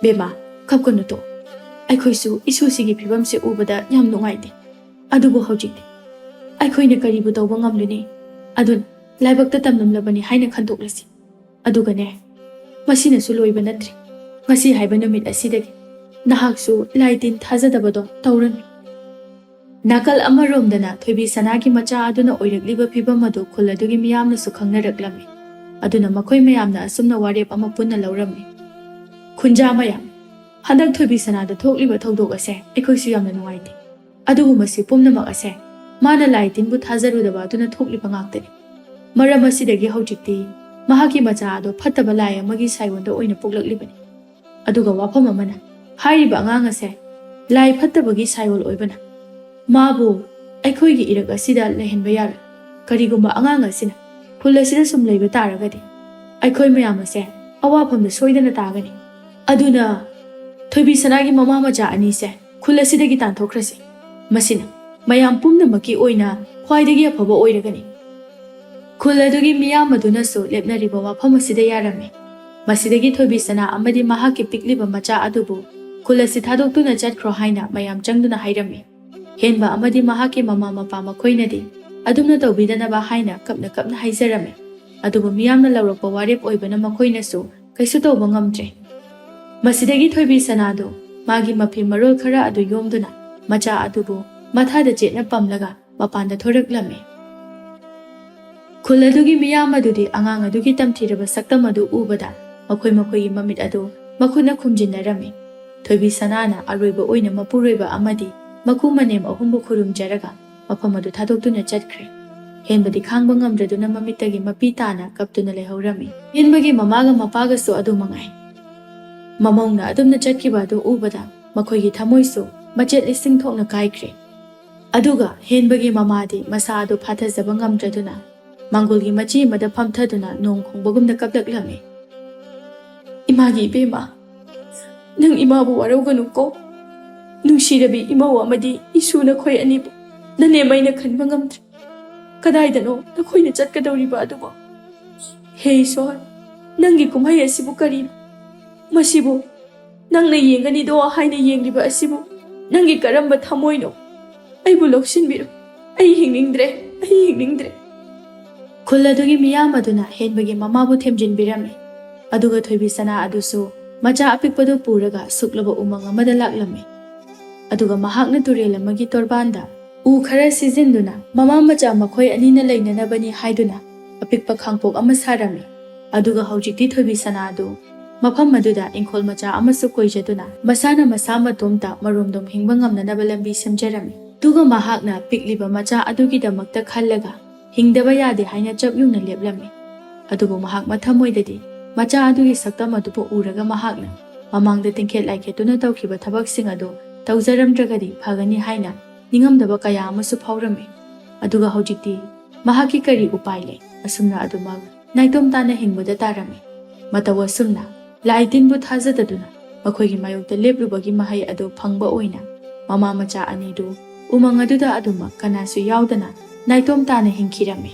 ꯕꯦꯃꯥ, ꯀꯞꯀꯅꯨ ꯇꯣ꯫ ꯑꯩꯈꯣꯏꯁꯨ ꯏꯁꯨꯁꯤꯒꯤ ꯐꯤꯕꯝꯁꯦ ꯎꯕꯗ ꯌꯥꯝ ꯅꯨꯡꯉꯥꯏꯇꯦ꯫ ꯑꯗꯨꯕꯨ ꯍꯧꯖꯤꯛꯇꯤ ꯑꯩꯈꯣꯏꯅ ꯀꯔꯤꯕꯨ ꯇꯧꯕ ꯉꯝꯂꯨꯅꯤ? ꯑꯗꯨꯅ ꯂꯥꯏꯕꯛꯇ ꯇꯝꯂꯝꯂꯕꯅꯤ ꯍꯥꯏꯅ ꯈꯟꯗꯣꯛꯂꯁꯤ꯫ ꯑꯗꯨꯒꯅꯦ, ꯃꯁꯤꯅꯁꯨ ꯂꯣꯏꯕ ꯅꯠꯇ꯭ꯔꯤ꯫ ꯉꯁꯤ ꯍꯥꯏꯕ ꯅꯨꯃꯤꯠ ꯑꯁꯤꯗꯒꯤ ꯅꯍꯥꯛꯁꯨ ꯂꯥꯏ ꯇꯤꯟ ꯊꯥꯖꯗꯕꯗꯣ ꯇꯧꯔꯅꯨ꯫ ꯅꯥꯀꯜ ꯑꯃꯔꯣꯝꯗꯅ ꯊꯣꯏꯕꯤꯁꯅꯥꯒꯤ ꯃꯆꯥ ꯑꯗꯨꯅ ꯑꯣꯏꯔꯛꯂꯤꯕ ꯐꯤꯕꯝ ꯑꯗꯨ ꯈꯨꯜ ꯑꯗꯨꯒꯤ ꯃꯤꯌꯥꯝꯅꯁꯨ ꯈꯪꯅꯔꯛꯂꯝꯃꯤ꯫ ꯑꯗꯨꯅ ꯃꯈꯣꯏ ꯃꯌꯥꯝꯅ ꯑꯁꯨꯝꯅ ꯋꯥꯔꯦꯞ ꯑꯃ ꯄꯨꯟꯅ ꯂꯧꯔꯝꯃꯤ꯫ "ꯈꯨꯟꯖꯥ ꯃꯌꯥꯝ, ꯍꯟꯗꯛ ꯊꯣꯏꯕꯤꯁꯅꯥꯗ ꯊꯣꯛꯂꯤꯕ ꯊꯧꯗꯣꯛ ꯑꯁꯦ ꯑꯩꯈꯣꯏꯁꯨ ꯌꯥꯝꯅ ꯅꯨꯡꯉꯥꯏꯇꯦ꯫ ꯑꯗꯨꯕꯨ ꯃꯁꯤ ꯄꯨꯝꯅꯃꯛ ꯑꯁꯦ ꯃꯥꯅ ꯂꯥꯏ ꯇꯤꯟꯕꯨ ꯊꯥꯖꯔꯨꯗꯕ ꯑꯗꯨꯅ ꯊꯣꯛꯂꯤꯕ ꯉꯥꯛꯇꯅꯤ꯫ ꯃꯔꯝ ꯑꯁꯤꯗꯒꯤ ꯍꯧꯖꯤꯛꯇꯤ ꯃꯍꯥꯛꯀꯤ ꯃꯆꯥ ꯑꯗꯣ ꯐꯠꯇꯕ ꯂꯥꯏ ꯑꯃꯒꯤ ꯁꯥꯏꯑꯣꯟꯗ ꯑꯣꯏꯅ ꯄꯣꯛꯂꯛꯂꯤꯕꯅꯤ꯫ ꯑꯗꯨꯒ ꯋꯥꯐꯝ ꯑꯃꯅ, ꯍꯥꯏꯔꯤꯕ ꯑꯉꯥꯡ ꯑꯁꯦ ꯂꯥꯏ ꯐꯠꯇꯕꯒꯤ ꯁꯥꯏꯑꯣꯜ ꯑꯣꯏꯕꯅ ꯃꯥꯕꯨ ꯑꯩꯈꯣꯏꯒꯤ ꯏꯔꯛ ꯑꯁꯤꯗ ꯂꯩꯍꯟꯕ ꯌꯥꯔꯣꯏ꯫ ꯀꯔꯤꯒꯨꯝꯕ ꯑꯉꯥꯡ ꯑꯁꯤꯅ ꯈꯨꯜ ꯑꯁꯤꯗ ꯁꯨꯝ ꯂꯩꯕ ꯇꯥꯔꯒꯗꯤ ꯑꯩꯈꯣꯏ ꯃꯌꯥꯝ ꯑꯁꯦ ꯑꯋꯥꯐꯝꯗ ꯁꯣꯏꯗꯅ ꯇꯥꯒꯅꯤ꯫ ꯑꯗꯨꯅ ꯊꯣꯏꯕꯤꯁꯅꯥꯒꯤ ꯃꯃꯥ ꯃꯆꯥ ꯑꯅꯤꯁꯦ ꯈꯨꯜ ꯑꯁꯤꯗꯒꯤ ꯇꯥꯟꯊꯣꯛꯈ꯭ꯔꯁꯤ꯫ ꯃꯁꯤꯅ ꯃꯌꯥꯝ ꯄꯨꯝꯅꯃꯛꯀꯤ ꯑꯣꯏꯅ ꯈ꯭ꯋꯥꯏꯗꯒꯤ ꯑꯐꯕ ꯑꯣꯏꯔꯒꯅꯤ꯫ ꯈꯨꯜ ꯑꯗꯨꯒꯤ ꯃꯤꯌꯥꯝ ꯑꯗꯨꯅꯁꯨ ꯂꯦꯞꯅꯔꯤꯕ ꯋꯥꯐꯝ ꯑꯁꯤꯗ ꯌꯥꯔꯝꯃꯤ꯫ ꯃꯁꯤꯗꯒꯤ ꯊꯣꯏꯕꯤꯁꯅꯥ ꯑꯃꯗꯤ ꯃꯍꯥꯛꯀꯤ ꯄꯤꯛꯂꯤꯕ ꯃꯆꯥ ꯑꯗꯨꯕꯨ ꯈꯨꯜ ꯑꯁꯤ ꯊꯥꯗꯣꯛꯇꯨꯅ ꯆꯠꯈ꯭ꯔꯣ ꯍꯥꯏꯅ ꯃꯌꯥꯝ ꯆꯪꯗꯨꯅ ꯍꯥꯏꯔꯝꯃꯤ꯫ ꯍꯦꯟꯕ ꯑꯃꯗꯤ ꯃꯍꯥꯛꯀꯤ ꯃꯃꯥ ꯃꯄꯥ ꯃꯈꯣꯏꯅꯗꯤ ꯑꯗꯨꯝꯅ ꯇꯧꯕꯤꯗꯅꯕ ꯍꯥꯏꯅ ꯀꯞꯅ ꯀꯞꯅ ꯍꯥꯏꯖꯔꯝꯃꯤ꯫ ꯑꯗꯨꯕꯨ ꯃꯤꯌꯥꯝꯅ ꯂꯧꯔꯛꯄ ꯋꯥꯔꯦꯞ ꯑꯣꯏꯕꯅ ꯃꯈꯣꯏꯅꯁꯨ ꯀꯩꯁꯨ ꯇꯧꯕ ꯉꯝꯗ꯭ꯔꯦ꯫ ꯃꯁꯤꯗꯒꯤ ꯊꯣꯏꯕꯤꯁꯅꯥꯗꯨ ꯃꯥꯒꯤ ꯃꯐꯤ ꯃꯔꯣꯜ ꯈꯔ ꯑꯗꯨ ꯌꯣꯝꯗꯨꯅ ꯃꯆꯥ ꯑꯗꯨꯕꯨ ꯃꯊꯥꯗ ꯆꯦꯠꯅ ꯄꯝꯂꯒ ꯃꯄꯥꯟꯗ ꯊꯣꯔꯛꯂꯝꯃꯤ꯫ ꯈꯨꯜ ꯑꯗꯨꯒꯤ ꯃꯤꯌꯥꯝ ꯑꯗꯨꯗꯤ ꯑꯉꯥꯡ ꯑꯗꯨꯒꯤ ꯇꯝꯊꯤꯔꯕ ꯁꯛꯇꯝ ꯑꯗꯨ ꯎꯕꯗ ꯃꯈꯣꯏꯒꯤ ꯃꯃꯤꯠ ꯑꯗꯨ ꯃꯈꯨꯠꯅ ꯈꯨꯝꯖꯤꯟꯅꯔꯝꯃꯤ꯫ ꯊꯣꯏꯕꯤꯁꯅꯥꯅ ꯑꯔꯣꯏꯕ ꯑꯣꯏꯅ ꯃꯄꯨꯔꯣꯏꯕ ꯑꯃꯗꯤ ꯃꯀꯨ ꯃꯅꯦꯝ ꯑꯍꯨꯝꯕꯨ ꯈꯨꯔꯨꯝꯖꯔꯒ ꯃꯐꯝ ꯑꯗꯨ ꯊꯥꯗꯣꯛꯇꯨꯅ ꯆꯠꯈ꯭ꯔꯦ꯫ ꯍꯦꯟꯕꯗꯤ ꯈꯥꯡꯕ ꯉꯝꯗ꯭ꯔꯗꯨꯅ ꯃꯃꯤꯠꯇꯒꯤ ꯃꯄꯤ ꯇꯥꯅ ꯀꯞꯇꯨꯅ ꯂꯩꯍꯧꯔꯝꯃꯤ꯫ ꯍꯦꯟꯕꯒꯤ ꯃꯃꯥꯒ ꯃꯄꯥꯒꯁꯨ ꯑꯗꯨ ꯃꯉꯥꯏ꯫ ꯃꯃꯧꯅ ꯑꯗꯨꯝꯅ ꯆꯠꯈꯤꯕ ꯑꯗꯨ ꯎꯕꯗ ꯃꯈꯣꯏꯒꯤ ꯊꯃꯣꯏꯁꯨ ꯃꯆꯦꯠ ꯂꯤꯁꯤꯡ ꯊꯣꯛꯅ ꯀꯥꯏꯈ꯭ꯔꯦ꯫ ꯑꯗꯨꯒ ꯍꯦꯟꯕꯒꯤ ꯃꯃꯥꯗꯤ ꯃꯁꯥ ꯑꯗꯨ ꯐꯥꯊꯖꯕ ꯉꯝꯗ꯭ꯔꯗꯨꯅ ꯃꯥꯡꯒꯣꯜꯒꯤ ꯃꯆꯤ ꯑꯃꯗ ꯐꯝꯊꯗꯨꯅ ꯅꯣꯡ ꯈꯣꯡꯕꯒꯨꯝꯅ ꯀꯞꯂꯛꯂꯝꯃꯤ꯫ "ꯏꯃꯥꯒꯤ ꯏꯕꯦꯝꯃ, ꯅꯪ ꯏꯃꯥꯕꯨ ꯋꯥꯔꯧꯒꯅꯨꯀꯣ꯫ ꯅꯨꯡꯁꯤꯔꯕꯤ ꯏꯃꯧ ꯑꯃꯗꯤ ꯏꯁꯨ ꯅꯈꯣꯏ ꯑꯅꯤꯕꯨ ꯅꯅꯦꯝꯃꯩꯅ ꯈꯟꯕ ꯉꯝꯗ꯭ꯔꯦ꯫ ꯀꯗꯥꯏꯗꯅꯣ ꯅꯈꯣꯏꯅ ꯆꯠꯀꯗꯧꯔꯤꯕ ꯑꯗꯨꯕꯨ? ꯍꯦ ꯏꯁꯣꯔ, ꯅꯪꯒꯤ ꯀꯨꯝꯍꯩ ꯑꯁꯤꯕꯨ ꯀꯔꯤꯅꯣ? ꯃꯁꯤꯕꯨ ꯅꯪꯅ ꯌꯦꯡꯒꯅꯤꯗꯣ ꯍꯥꯏꯅ ꯌꯦꯡꯂꯤꯕ ꯑꯁꯤꯕꯨ ꯅꯪꯒꯤ ꯀꯔꯝꯕ ꯊꯃꯣꯏꯅꯣ? ꯑꯩꯕꯨ ꯂꯧꯁꯤꯟꯕꯤꯔꯣ꯫ ꯑꯩ ꯍꯤꯡꯅꯤꯡꯗ꯭ꯔꯦ, ꯑꯩ ꯍꯤꯡꯅꯤꯡꯗ꯭ꯔꯦ." ꯈꯨꯜ ꯑꯗꯨꯒꯤ ꯃꯤꯌꯥꯝ ꯑꯗꯨꯅ ꯍꯦꯟꯕꯒꯤ ꯃꯃꯥꯕꯨ ꯊꯦꯝꯖꯤꯟꯕꯤꯔꯝꯃꯤ꯫ ꯑꯗꯨꯒ ꯊꯣꯏꯕꯤꯁꯅꯥ ꯑꯗꯨꯁꯨ ꯃꯆꯥ ꯑꯄꯤꯛꯄꯗꯨ ꯄꯨꯔꯒ ꯁꯨꯛꯂꯕ ꯎꯃꯪ ꯑꯃꯗ ꯂꯥꯛꯂꯝꯃꯤ꯫ ꯑꯗꯨꯒ ꯃꯍꯥꯛꯅ ꯇꯨꯔꯦꯜ ꯑꯃꯒꯤ ꯇꯣꯔꯕꯥꯟꯗ ꯎ ꯈꯔ ꯁꯤꯖꯤꯟꯗꯨꯅ ꯃꯃꯥ ꯃꯆꯥ ꯃꯈꯣꯏ ꯑꯅꯤꯅ ꯂꯩꯅꯅꯕꯅꯤ ꯍꯥꯏꯗꯨꯅ ꯑꯄꯤꯛꯄ ꯈꯥꯡꯄꯣꯛ ꯑꯃ ꯁꯥꯔꯝꯃꯤ꯫ ꯑꯗꯨꯒ ꯍꯧꯖꯤꯛꯇꯤ ꯊꯣꯏꯕꯤꯁꯅꯥ ꯑꯗꯨ ꯃꯐꯝ ꯑꯗꯨꯗ ꯏꯪꯈꯣꯜ ꯃꯆꯥ ꯑꯃꯁꯨ ꯀꯣꯏꯖꯗꯨꯅ ꯃꯁꯥꯅ ꯃꯁꯥ ꯃꯇꯣꯝꯇ ꯃꯔꯣꯝꯗꯣꯝ ꯍꯤꯡꯕ ꯉꯝꯅꯅꯕ ꯂꯝꯕꯤ ꯁꯦꯝꯖꯔꯝꯃꯤ꯫ ꯑꯗꯨꯒ ꯃꯍꯥꯛꯅ ꯄꯤꯛꯂꯤꯕ ꯃꯆꯥ ꯑꯗꯨꯒꯤꯗꯃꯛꯇ ꯈꯜꯂꯒ ꯍꯤꯡꯗꯕ ꯌꯥꯗꯦ ꯍꯥꯏꯅ ꯆꯞ ꯌꯨꯡꯅ ꯂꯦꯞꯂꯝꯃꯤ꯫ ꯑꯗꯨꯕꯨ ꯃꯍꯥꯛ ꯃꯊꯃꯣꯏꯗꯗꯤ ꯃꯆꯥ ꯑꯗꯨꯒꯤ ꯁꯛꯇꯝ ꯑꯗꯨꯕꯨ ꯎꯔꯒ ꯃꯍꯥꯛꯅ ꯃꯃꯥꯡꯗ ꯇꯤꯡꯈꯦꯠ ꯂꯥꯏꯈꯦꯠꯇꯨꯅ ꯇꯧꯈꯤꯕ ꯊꯕꯛꯁꯤꯡ ꯑꯗꯨ ꯇꯧꯖꯔꯝꯗ꯭ꯔꯒꯗꯤ ꯐꯒꯅꯤ ꯍꯥꯏꯅ ꯅꯤꯡꯉꯝꯗꯕ ꯀꯌꯥ ꯑꯃꯁꯨ ꯐꯥꯎꯔꯝꯃꯤ꯫ ꯑꯗꯨꯒ ꯍꯧꯖꯤꯛꯇꯤ ꯃꯍꯥꯛꯀꯤ ꯀꯔꯤ ꯎꯄꯥꯏ ꯂꯩ? ꯑꯁꯨꯝꯅ ꯑꯗꯨꯃꯛ ꯅꯥꯏꯇꯣꯝ ꯇꯥꯅ ꯍꯤꯡꯕꯗ ꯇꯥꯔꯝꯃꯤ꯫ ꯃꯇꯧ ꯑꯁꯨꯝꯅ ꯂꯥꯏ ꯇꯤꯟꯕꯨ ꯊꯥꯖꯗꯗꯨꯅ ꯃꯈꯣꯏꯒꯤ ꯃꯥꯌꯣꯛꯇ ꯂꯦꯞꯂꯨꯕꯒꯤ ꯃꯍꯩ ꯑꯗꯨ ꯐꯪꯕ ꯑꯣꯏꯅ ꯃꯃꯥ ꯃꯆꯥ ꯑꯅꯤꯗꯨ ꯎꯃꯪ ꯑꯗꯨꯗ ꯑꯗꯨꯃꯛ ꯀꯅꯥꯁꯨ ꯌꯥꯎꯗꯅ ꯅꯥꯏꯇꯣꯝ ꯇꯥꯅ ꯍꯤꯡꯈꯤꯔꯝꯃꯤ꯫